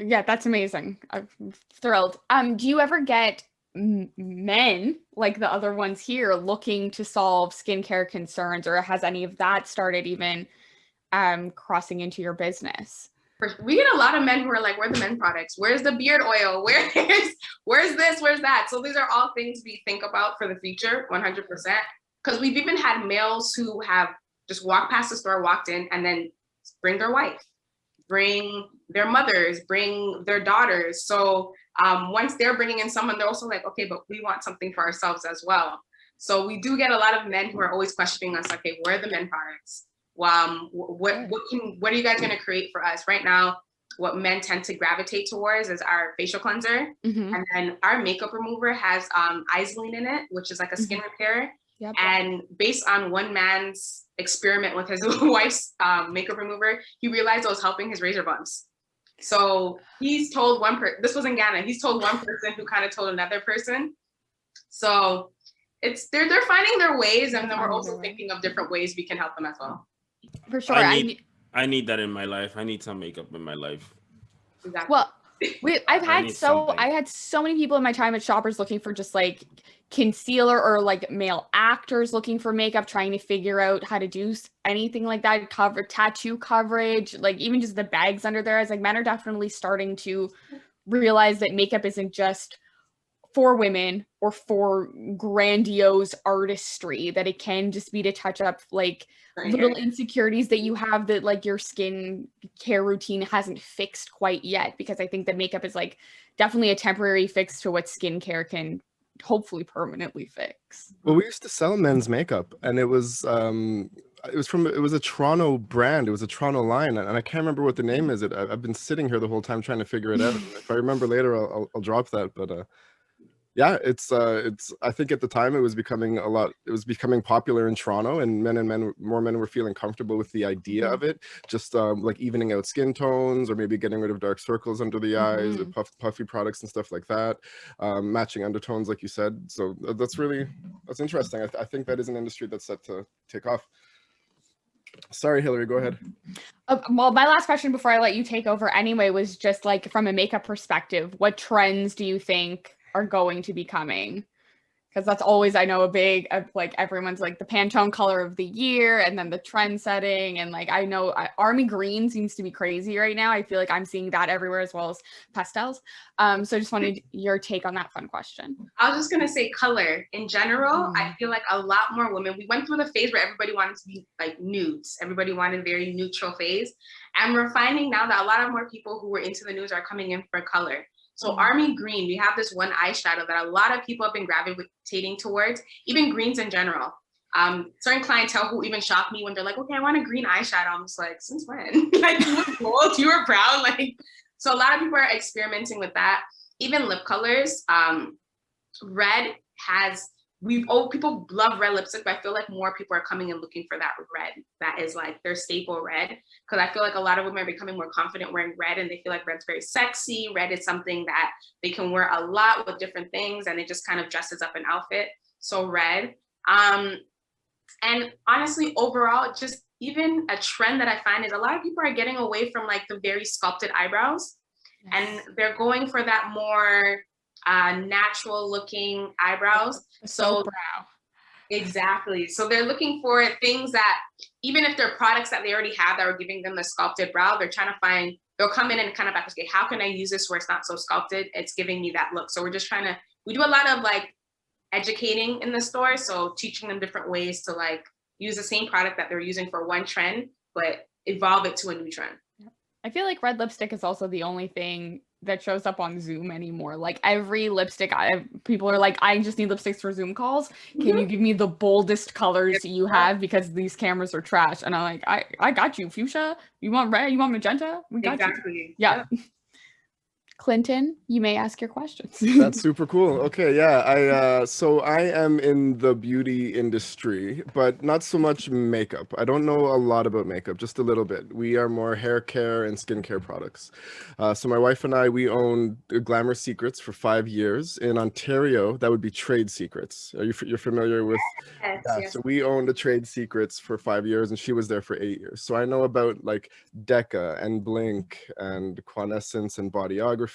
Yeah, that's amazing. I'm thrilled. Do you ever get men like the other ones here looking to solve skincare concerns, or has any of that started even crossing into your business? We get a lot of men who are like, where are the men products? Where's the beard oil? Where's this? Where's that? So these are all things we think about for the future, 100%. Because we've even had males who have just walked past the store, walked in, and then bring their wife, bring their mothers, bring their daughters. So once they're bringing in someone, they're also like, okay, but we want something for ourselves as well. So we do get a lot of men who are always questioning us, okay, where are the men products? What are you guys going to create for us? Right now, what men tend to gravitate towards is our facial cleanser. And then our makeup remover has Isoline in it, which is like a skin repair. Yep. And based on one man's experiment with his wife's makeup remover, he realized it was helping his razor bumps. So he's told one person, this was in Ghana, he's told one person who kind of told another person. So they're finding their ways, and then we're also thinking of different ways we can help them as well. For sure. I need that in my life. I need some makeup in my life. Exactly. Well, I had something. so many people in my time at Shoppers looking for just like concealer, or like male actors looking for makeup, trying to figure out how to do anything like that, cover tattoo coverage, like even just the bags under there. As like men are definitely starting to realize that makeup isn't just for women or for grandiose artistry, that it can just be to touch up like little insecurities that you have, that like your skin care routine hasn't fixed quite yet, because I think that makeup is like definitely a temporary fix to what skincare can hopefully permanently fix. Well, we used to sell men's makeup, and it was a Toronto brand. It was a Toronto line, and I can't remember what the name is. I've been sitting here the whole time trying to figure it out. If I remember later, I'll drop that. But yeah, it's I think at the time it was becoming popular in Toronto, and more men were feeling comfortable with the idea of it, just like evening out skin tones, or maybe getting rid of dark circles under the eyes, or puffy products and stuff like that, matching undertones like you said. So that's interesting. I think that is an industry that's set to take off. Sorry, Hillary, go ahead. Well, my last question before I let you take over anyway was just like, from a makeup perspective, what trends do you think are going to be coming? Because that's always, I know, a big, like everyone's like the Pantone color of the year, and then the trend setting, and like I know army green seems to be crazy right now. I feel like I'm seeing that everywhere, as well as pastels. So I just wanted your take on that fun question. I was just gonna say color in general. I feel like a lot more women, we went through the phase where everybody wanted to be like nudes. Everybody wanted a very neutral phase. And we're finding now that a lot of more people who were into the nudes are coming in for color. So army green, we have this one eyeshadow that a lot of people have been gravitating towards, even greens in general. Certain clientele who even shock me when they're like, okay, I want a green eyeshadow. I'm just like, since when? Like, you were gold, you were brown. Like, so a lot of people are experimenting with that. Even lip colors, red has, people love red lipstick, but I feel like more people are coming and looking for that red. That is like their staple red. Because I feel like a lot of women are becoming more confident wearing red, and they feel like red's very sexy. Red is something that they can wear a lot with different things, and it just kind of dresses up an outfit. So red. And honestly, overall, just even a trend that I find is a lot of people are getting away from like the very sculpted eyebrows. Yes. And they're going for that more natural looking eyebrows. So brow. Exactly. So they're looking for things that, even if they're products that they already have that are giving them the sculpted brow, they're trying to find, they'll come in and kind of like, okay, how can I use this where it's not so sculpted? It's giving me that look. So we're just trying to, we do a lot of like educating in the store. So teaching them different ways to like use the same product that they're using for one trend, but evolve it to a new trend. I feel like red lipstick is also the only thing that shows up on Zoom anymore. Like every lipstick, people are like, I just need lipsticks for Zoom calls. Can you give me the boldest colors you have, because these cameras are trash? And I'm like, I got you. Fuchsia? You want red? You want magenta? We got you. Yeah. Clinton, you may ask your questions. That's super cool. Okay, yeah, so I am in the beauty industry, but not so much makeup. I don't know a lot about makeup, just a little bit. We are more hair care and skincare products. So my wife and I, we owned Glamour Secrets for 5 years. In Ontario, that would be Trade Secrets. You're familiar with? Yes. So we owned a Trade Secrets for 5 years, and she was there for 8 years. So I know about like Deca and Blink and Quanessence and Bodyography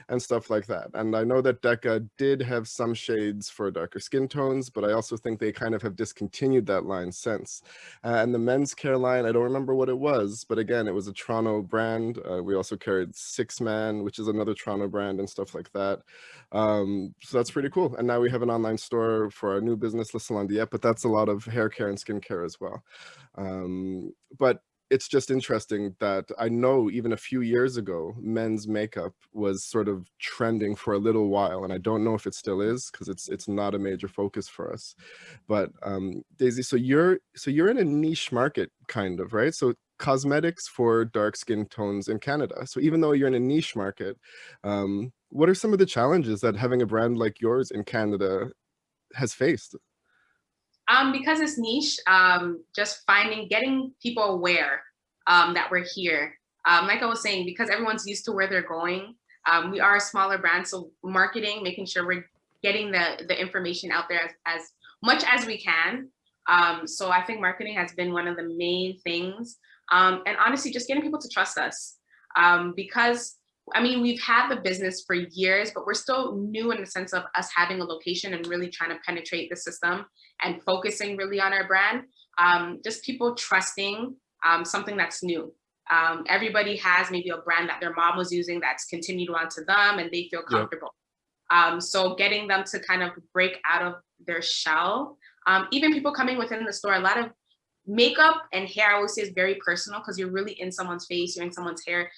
and stuff like that. And I know that Deca did have some shades for darker skin tones, but I also think they kind of have discontinued that line since. And the men's care line, I don't remember what it was, but again, it was a Toronto brand. We also carried Six Man, which is another Toronto brand, and stuff like that. So that's pretty cool. And now we have an online store for our new business, Le Salon Diet, but that's a lot of hair care and skincare as well. But it's just interesting that I know even a few years ago, men's makeup was sort of trending for a little while, and I don't know if it still is, because it's not a major focus for us. But Daisy, so you're in a niche market, kind of, right? So cosmetics for dark skin tones in Canada. So even though you're in a niche market, what are some of the challenges that having a brand like yours in Canada has faced? Because it's niche, just getting people aware that we're here. Like I was saying, because everyone's used to where they're going, we are a smaller brand, so marketing, making sure we're getting the information out there as much as we can. So I think marketing has been one of the main things. And honestly, just getting people to trust us. Because I mean, we've had the business for years, but we're still new in the sense of us having a location and really trying to penetrate the system and focusing really on our brand. Just people trusting something that's new. Everybody has maybe a brand that their mom was using that's continued on to them and they feel comfortable. So getting them to kind of break out of their shell. Even people coming within the store, a lot of makeup and hair, I always say, is very personal because you're really in someone's face, you're in someone's hair.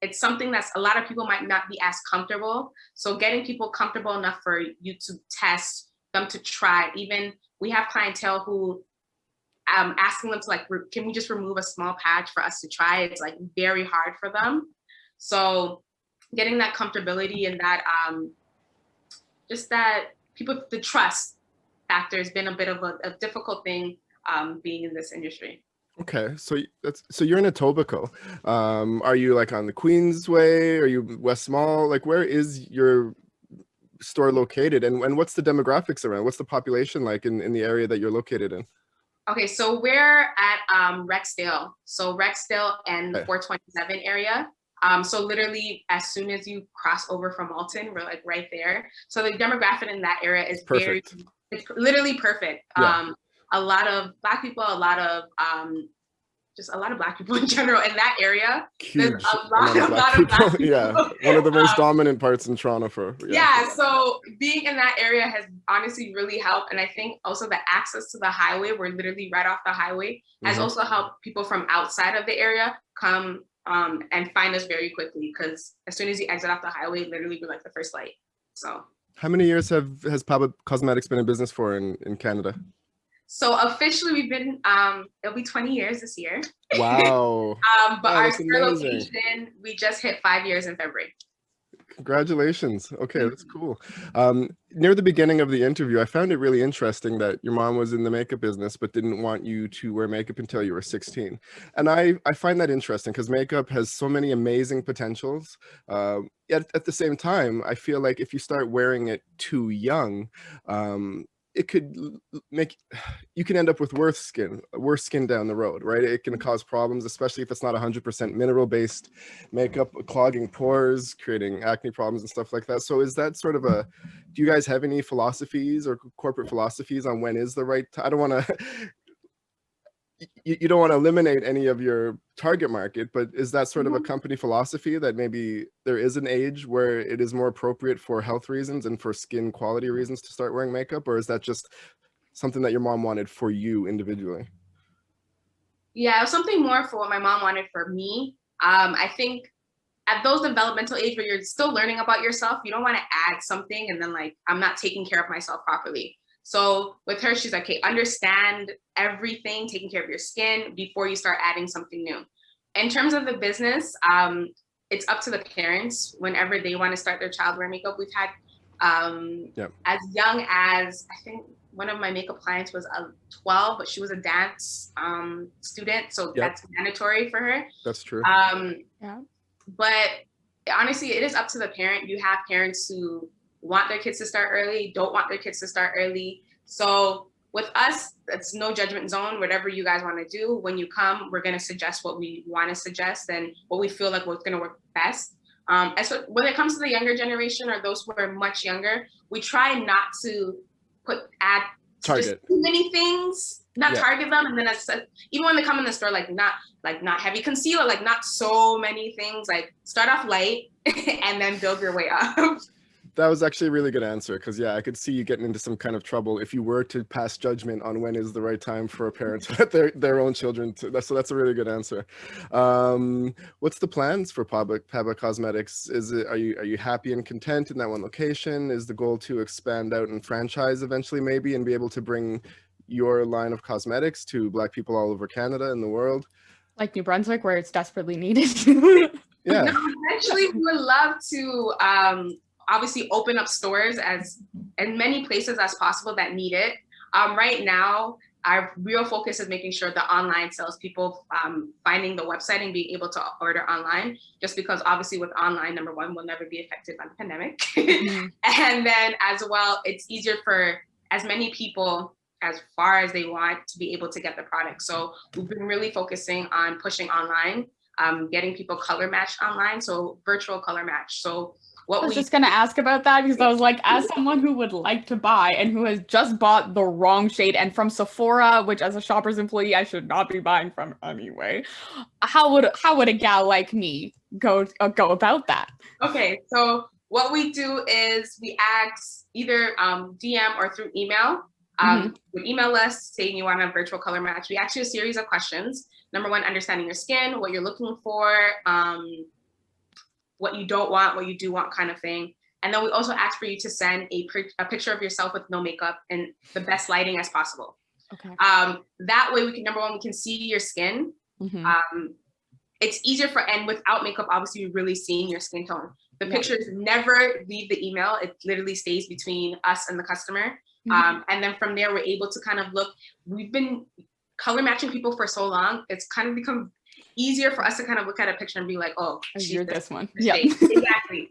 It's something that's a lot of people might not be as comfortable. So getting people comfortable enough for you to test, them to try. Even we have clientele who asking them to like, can we just remove a small patch for us to try? It's like very hard for them. So getting that comfortability and that, just that people, the trust factor has been a bit of a difficult thing being in this industry. Okay, so you're in Etobicoke. Are you like on the Queensway? Are you West Mall? Like, where is your store located, and what's the demographics around? What's the population like in the area that you're located in? Okay, so we're at Rexdale. So Rexdale and the 427 area. So literally, as soon as you cross over from Alton, we're like right there. So the demographic in that area is perfect. It's literally perfect. Yeah. A lot of Black people, a lot of just a lot of Black people in general in that area. Huge There's a lot of Black people. Yeah, one of the most dominant parts in Toronto for. Yeah, so being in that area has honestly really helped. And I think also the access to the highway, we're literally right off the highway, has also helped people from outside of the area come and find us very quickly. Because as soon as you exit off the highway, literally we're like the first light. So. How many years has Paba Cosmetics been in business for in Canada? So officially we've been, it'll be 20 years this year. Wow. But our store location, we just hit 5 years in February. Congratulations. Okay, that's cool. Near the beginning of the interview, I found it really interesting that your mom was in the makeup business, but didn't want you to wear makeup until you were 16. And I find that interesting because makeup has so many amazing potentials. Yet at the same time, I feel like if you start wearing it too young, it could make you can end up with worse skin down the road, right? It can cause problems, especially if it's not 100% mineral based makeup, clogging pores, creating acne problems and stuff like that. So is that sort of do you guys have any philosophies or corporate philosophies on when is the right time? I don't want to you don't want to eliminate any of your target market, but is that sort of a company philosophy that maybe there is an age where it is more appropriate for health reasons and for skin quality reasons to start wearing makeup? Or is that just something that your mom wanted for you individually? Yeah, it was something more for what my mom wanted for me. I think at those developmental age where you're still learning about yourself, you don't want to add something and then like, I'm not taking care of myself properly. So with her, she's like, okay, understand everything, taking care of your skin before you start adding something new. In terms of the business, it's up to the parents whenever they want to start their child wear makeup. We've had as young as, I think one of my makeup clients was 12, but she was a dance student. So that's mandatory for her. That's true. But honestly, it is up to the parent. You have parents who want their kids to start early, don't want their kids to start early. So with us, it's no judgment zone. Whatever you guys want to do, when you come, we're going to suggest what we want to suggest and what we feel like what's going to work best. So when it comes to the younger generation or those who are much younger, we try not to target too many things, target them. And then even when they come in the store, not heavy concealer, like not so many things, like start off light and then build your way up. That was actually a really good answer because I could see you getting into some kind of trouble if you were to pass judgment on when is the right time for a parent to let their own children to. So that's a really good answer. What's the plans for Paba Cosmetics? Are you happy and content in that one location? Is the goal to expand out and franchise eventually maybe and be able to bring your line of cosmetics to Black people all over Canada and the world? Like New Brunswick, where it's desperately needed. No, eventually we would love to obviously open up stores in many places as possible that need it. Right now, our real focus is making sure the online salespeople finding the website and being able to order online, just because obviously with online, number one, we'll never be affected by the pandemic. And then as well, it's easier for as many people as far as they want to be able to get the product. So we've been really focusing on pushing online, getting people color matched online, so virtual color match. So I was just going to ask about that because I was like, as someone who would like to buy and who has just bought the wrong shade and from Sephora, which as a Shoppers employee, I should not be buying from anyway, how would a gal like me go about that? Okay, so what we do is we ask either DM or through email. Would email us saying you want a virtual color match. We ask you a series of questions. Number one, understanding your skin, what you're looking for, what you don't want, what you do want kind of thing. And then we also ask for you to send a picture of yourself with no makeup and the best lighting as possible. Okay. That way we can, number one, we can see your skin. It's easier and without makeup, obviously you're really seeing your skin tone. The pictures never leave the email. It literally stays between us and the customer. And then from there, we're able to kind of look, we've been color matching people for so long, it's kind of become easier for us to kind of look at a picture and be like, oh, you're this one. Yeah, exactly.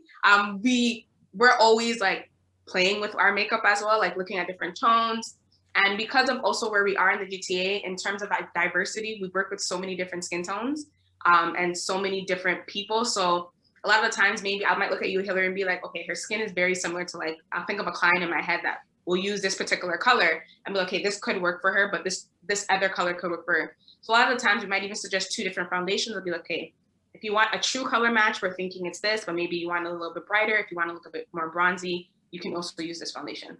We're always like playing with our makeup as well, like looking at different tones. And because of also where we are in the GTA, in terms of like diversity, we work with so many different skin tones and so many different people. So a lot of the times, maybe I might look at you, Hillary, and be like, okay, her skin is very similar to like, I'll think of a client in my head that will use this particular color and be like, okay, this could work for her, but this other color could work for her. So a lot of the times we might even suggest 2 different foundations. It'll be like, okay, if you want a true color match, we're thinking it's this, but maybe you want it a little bit brighter. If you want to look a bit more bronzy, you can also use this foundation.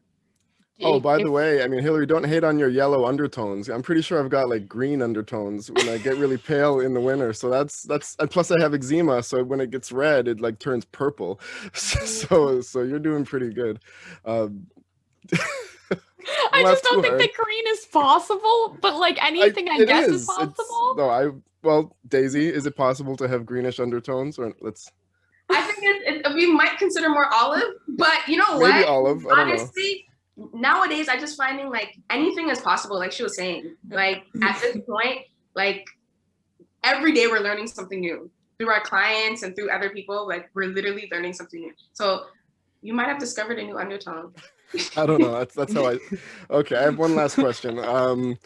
Oh, by the way, I mean, Hillary, don't hate on your yellow undertones. I'm pretty sure I've got like green undertones when I get really pale in the winter. So that's, and plus I have eczema. So when it gets red, it like turns purple. So you're doing pretty good. I just don't think that green is possible, but like anything I guess is possible. Well, Daisy, is it possible to have greenish undertones? Or I think we might consider more olive, but you know what? Maybe olive. I don't Honestly, nowadays I just finding like anything is possible. Like she was saying, like at this point, like every day we're learning something new through our clients and through other people. Like we're literally learning something new. So you might have discovered a new undertone. I don't know. That's how okay. I have one last question.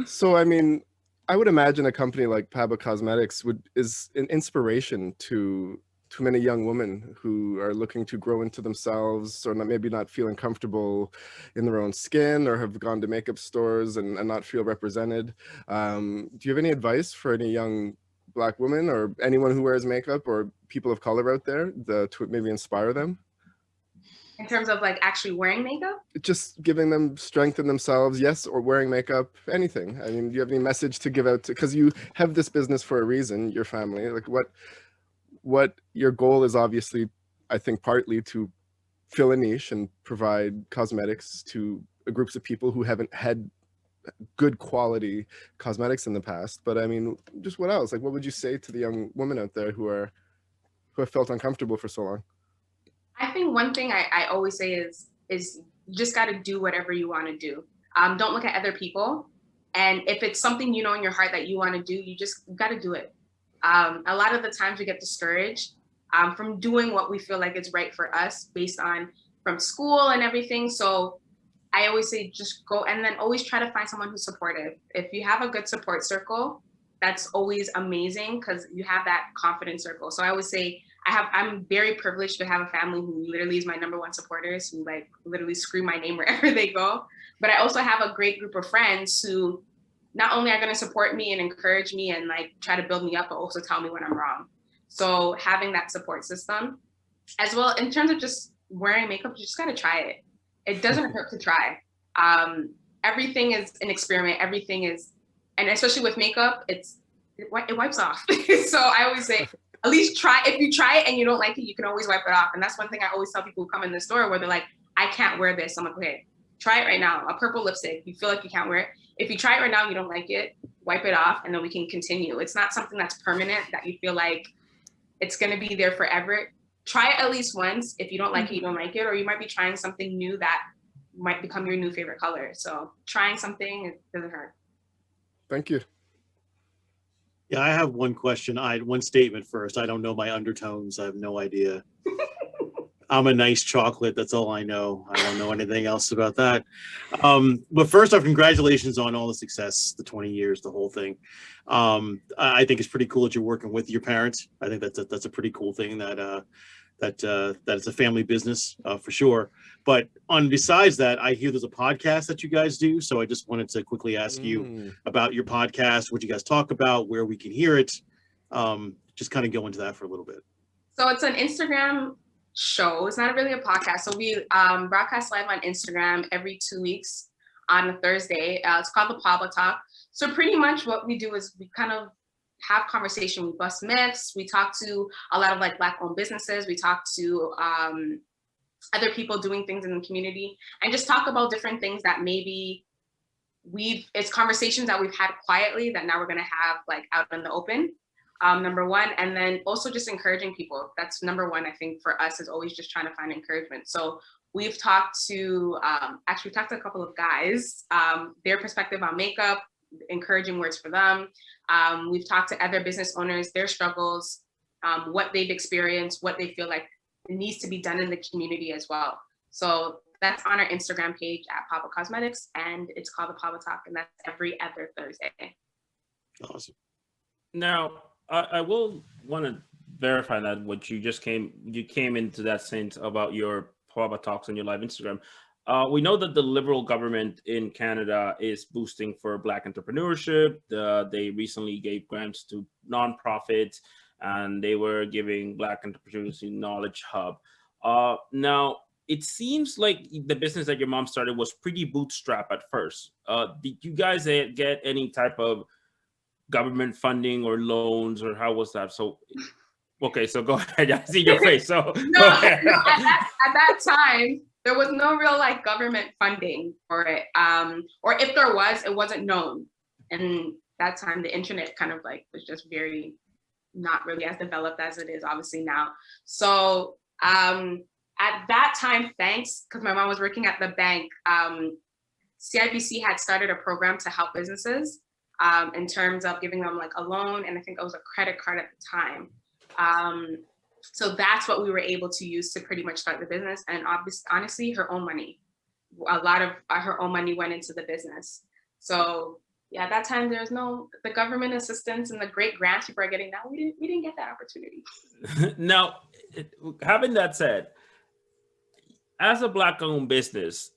So I mean, I would imagine a company like Paba Cosmetics is an inspiration to many young women who are looking to grow into themselves, or maybe not feeling comfortable in their own skin, or have gone to makeup stores and not feel represented. Do you have any advice for any young Black women or anyone who wears makeup or people of color out there to maybe inspire them? In terms of like actually wearing makeup? Just giving them strength in themselves, yes, or wearing makeup, anything. I mean, do you have any message to give out because you have this business for a reason, your family, like what your goal is, obviously, I think partly to fill a niche and provide cosmetics to groups of people who haven't had good quality cosmetics in the past. But I mean, just what else? Like, what would you say to the young women out there who have felt uncomfortable for so long? I think one thing I always say is you just got to do whatever you want to do. Don't look at other people. And if it's something you know in your heart that you want to do, you just got to do it. A lot of the times we get discouraged from doing what we feel like is right for us based on from school and everything. So I always say just go, and then always try to find someone who's supportive. If you have a good support circle, that's always amazing because you have that confident circle. So I always say I'm very privileged to have a family who literally is my #1 supporters, who like literally scream my name wherever they go. But I also have a great group of friends who not only are going to support me and encourage me and like try to build me up, but also tell me when I'm wrong. So having that support system as well, in terms of just wearing makeup, you just got to try it. It doesn't hurt to try. Everything is an experiment. Everything is, and especially with makeup, it wipes off. So I always say, at least try. If you try it and you don't like it, you can always wipe it off. And that's one thing I always tell people who come in the store where they're like, I can't wear this. I'm like, okay, try it right now. A purple lipstick. You feel like you can't wear it. If you try it right now, you don't like it, wipe it off, and then we can continue. It's not something that's permanent that you feel like it's going to be there forever. Try it at least once. If you don't like it, you don't like it, or you might be trying something new that might become your new favorite color. So trying something, it doesn't hurt. Thank you. Yeah, I have one question. One statement first. I don't know my undertones. I have no idea. I'm a nice chocolate. That's all I know. I don't know anything else about that. But first off, congratulations on all the success, the 20 years, the whole thing. I think it's pretty cool that you're working with your parents. I think that's a pretty cool thing that it's a family business for sure. But besides that, I hear there's a podcast that you guys do. So I just wanted to quickly ask you about your podcast, what you guys talk about, where we can hear it. Just kind of go into that for a little bit. So it's an Instagram show. It's not really a podcast. So we broadcast live on Instagram every 2 weeks on a Thursday. It's called the Paba Talk. So pretty much what we do is we kind of have conversation. We bust myths. We talk to a lot of like Black-owned businesses. We talk to other people doing things in the community and just talk about different things that maybe it's conversations that we've had quietly that now we're going to have like out in the open. Number one, and then also just encouraging people. That's number one, I think, for us is always just trying to find encouragement. So we've talked to, actually we talked to a couple of guys, their perspective on makeup, encouraging words for them. We've talked to other business owners, their struggles, what they've experienced, what they feel like needs to be done in the community as well. So that's on our Instagram page at Paba Cosmetics, and it's called the Paba Talk, and that's every other Thursday. Awesome. Now, I will want to verify that what you came into that sense about your Paba Talks on your live Instagram. We know that the Liberal government in Canada is boosting for Black entrepreneurship. They recently gave grants to nonprofits, and they were giving Black entrepreneurs a knowledge hub. Now, it seems like the business that your mom started was pretty bootstrap at first. Did you guys get any type of government funding or loans, or how was that? So, okay, so go ahead. I see your face. So no, at that time, there was no real like government funding for it. Or if there was, it wasn't known. And that time, the internet kind of like was just very not really as developed as it is obviously now. So at that time, thanks, because my mom was working at the bank, CIBC had started a program to help businesses. In terms of giving them like a loan, and I think it was a credit card at the time. So that's what we were able to use to pretty much start the business. And honestly, her own money, a lot of her own money went into the business. So yeah, at that time there's the government assistance and the great grants people are getting now. We didn't get that opportunity. Now, having that said, as a Black-owned business,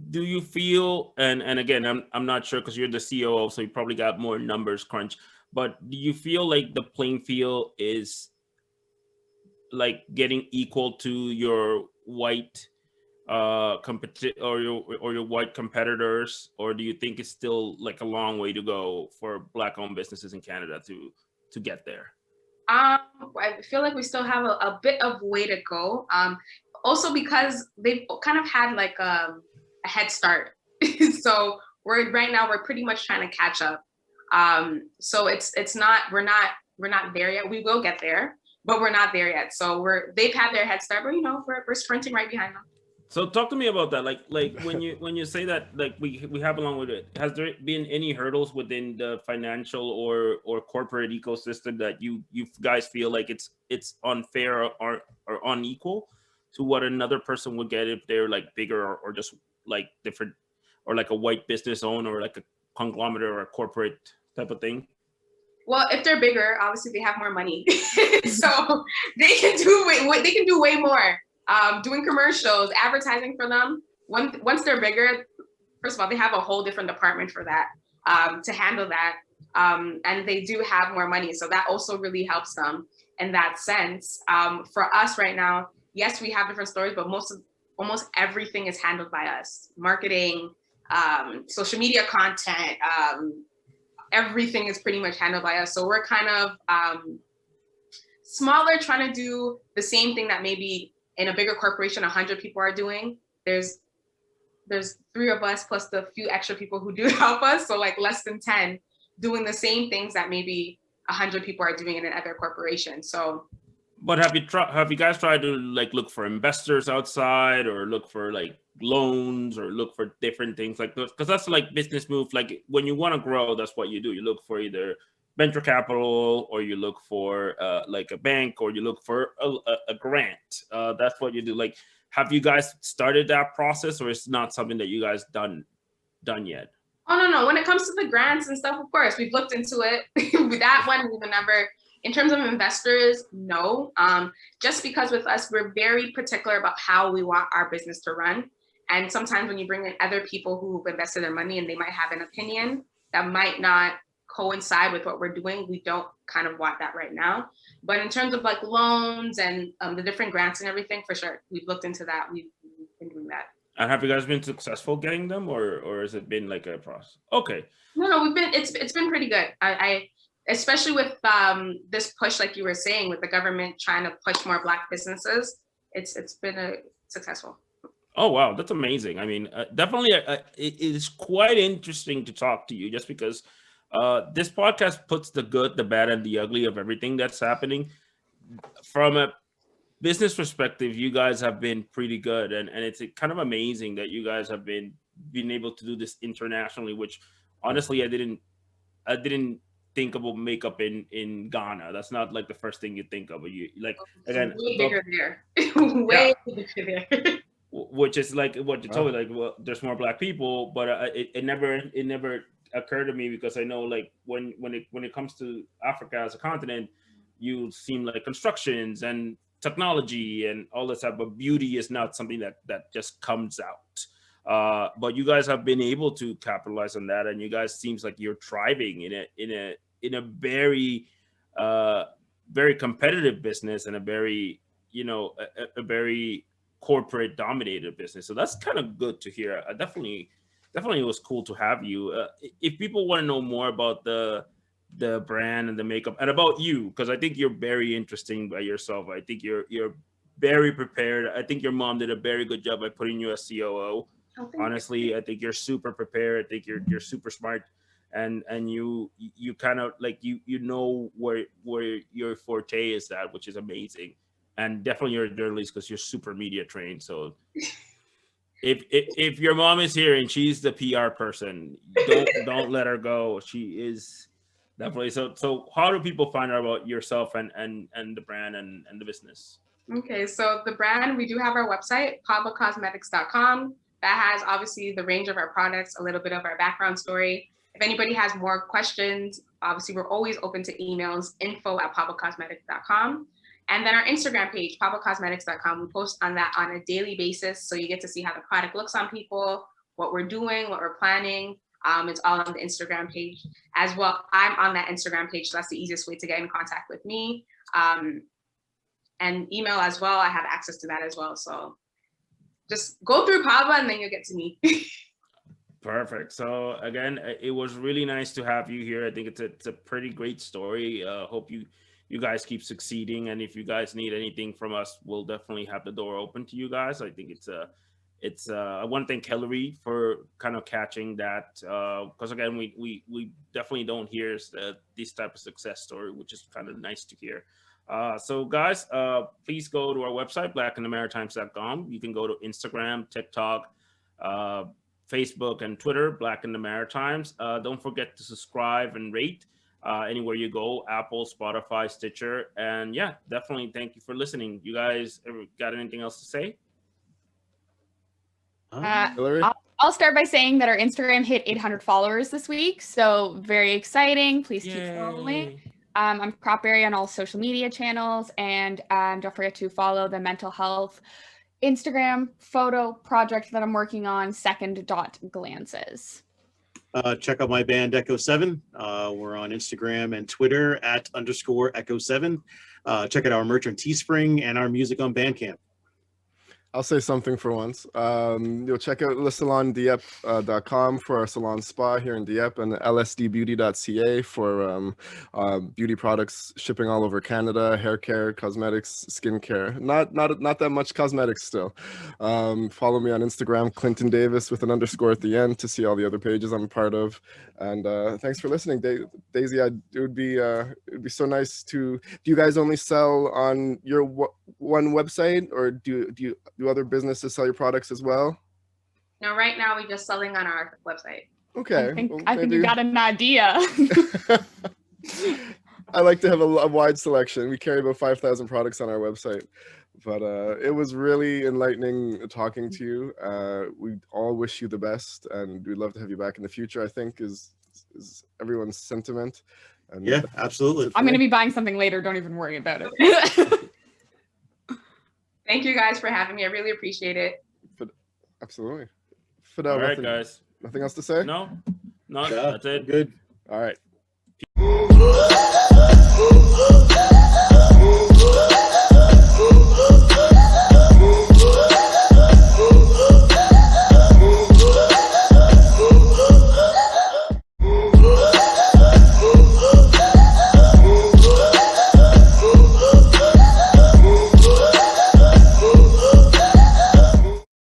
do you feel, and again, I'm not sure because you're the COO, so you probably got more numbers crunch, but do you feel like the playing field is like getting equal to your white your white competitors, or do you think it's still like a long way to go for Black-owned businesses in Canada to get there? I feel like we still have a bit of way to go. Also because they've kind of had like a head start. So we're pretty much trying to catch up. So we're not there yet. We will get there, but we're not there yet. So they've had their head start, but we're sprinting right behind them. So talk to me about that. Like when you say that, like we have along with it, has there been any hurdles within the financial or corporate ecosystem that you guys feel like it's unfair or unequal to what another person would get if they're like bigger or just like different, or like a white business owner or like a conglomerate or a corporate type of thing? Well, if they're bigger, obviously they have more money, so they can do way more. Doing commercials, advertising for them. Once they're bigger, first of all, they have a whole different department for that to handle that, and they do have more money, so that also really helps them in that sense. For us right now, yes, we have different stories, but almost everything is handled by us. Marketing, social media content, everything is pretty much handled by us. So we're kind of smaller, trying to do the same thing that maybe in a bigger corporation 100 people are doing. There's 3 of us plus the few extra people who do help us, so like less than 10 doing the same things that maybe 100 people are doing in another corporation. So but have you guys tried to like look for investors outside, or look for like loans, or look for different things like those? Because that's like business move. Like when you want to grow, that's what you do. You look for either venture capital, or you look for like a bank, or you look for a grant. That's what you do. Like, have you guys started that process, or it's not something that you guys done yet? Oh, no. When it comes to the grants and stuff, of course, we've looked into it. With that one, we've never, in terms of investors, no. Just because with us, we're very particular about how we want our business to run. And sometimes when you bring in other people who've invested their money and they might have an opinion that might not coincide with what we're doing, we don't kind of want that right now. But in terms of like loans and the different grants and everything, for sure, we've looked into that. We've been doing that. And have you guys been successful getting them, or has it been like a process? Okay. No, we've been. It's been pretty good. I especially with this push, like you were saying, with the government trying to push more Black businesses. It's been successful. Oh wow, that's amazing. I mean, definitely, it is quite interesting to talk to you, just because this podcast puts the good, the bad, and the ugly of everything that's happening. From a business perspective, you guys have been pretty good, and it's kind of amazing that you guys have been able to do this internationally, which honestly I didn't think about makeup in Ghana. That's not like the first thing you think of. You like, again, way bigger there. Way bigger there. Which is like what you told me, like, well, there's more Black people, but it never occurred to me, because I know, like, when it comes to Africa as a continent, you seem like constructions and technology and all this stuff, but beauty is not something that just comes out. But you guys have been able to capitalize on that, and you guys seems like you're thriving in a very very competitive business, and a very, a very corporate dominated business. So that's kind of good to hear. Definitely it was cool to have you. If people want to know more about the brand and the makeup and about you, because I think you're very interesting by yourself. I think you're very prepared. I think your mom did a very good job by putting you as COO. Honestly, I think you're super prepared. I think you're super smart, and you kind of like you know where your forte is at, which is amazing. And definitely you're a journalist because you're super media trained. So if your mom is here and she's the PR person, don't let her go. She is definitely. So how do people find out about yourself and the brand and the business? Okay, so the brand, we do have our website, pabacosmetics.com. That has obviously the range of our products, a little bit of our background story. If anybody has more questions, obviously we're always open to emails, info@pabacosmetics.com. And then our Instagram page, pabacosmetics.com, we post on that on a daily basis. So you get to see how the product looks on people, what we're doing, what we're planning. It's all on the Instagram page as well. I'm on that Instagram page, so that's the easiest way to get in contact with me. And email as well, I have access to that as well. So just go through Paba and then you'll get to me. Perfect. So again, it was really nice to have you here. I think it's a pretty great story. Hope you guys keep succeeding, and if you guys need anything from us, we'll definitely have the door open to you guys. I think I want to thank Hillary for kind of catching that, because again, we definitely don't hear this type of success story, which is kind of nice to hear. So guys, please go to our website, blackinthemaritimes.com. You can go to Instagram, TikTok, Facebook, and Twitter, Black in the Maritimes. Don't forget to subscribe and rate anywhere you go, Apple, Spotify, Stitcher. And yeah, definitely thank you for listening. You guys ever got anything else to say? I'll start by saying that our Instagram hit 800 followers this week, so very exciting. Please keep following. I'm Cropberry on all social media channels, and don't forget to follow the mental health Instagram photo project that I'm working on, Second Glances. Check out my band Echo 7. We're on Instagram and Twitter @_Echo7. Check out our merch on Teespring and our music on Bandcamp. I'll say something for once. You'll check out LeSalonDieppe.com for our salon spa here in Dieppe, and lsdbeauty.ca for beauty products shipping all over Canada, hair care, cosmetics, skincare. Not that much cosmetics still. Follow me on Instagram, Clinton Davis with an _ at the end to see all the other pages I'm a part of. And thanks for listening, Daisy. It would be so nice to. Do you guys only sell on your one website, or do other businesses sell your products as well? No, right now we're just selling on our website. Okay. I think you got an idea. I like to have a wide selection. We carry about 5,000 products on our website. But it was really enlightening talking to you. We all wish you the best, and we'd love to have you back in the future, I think is everyone's sentiment. And Yeah, absolutely. I'm going to be buying something later. Don't even worry about it. Thank you guys for having me. I really appreciate it. Absolutely. All right, nothing, guys. Nothing else to say? No, Yeah, that's it. Good. All right.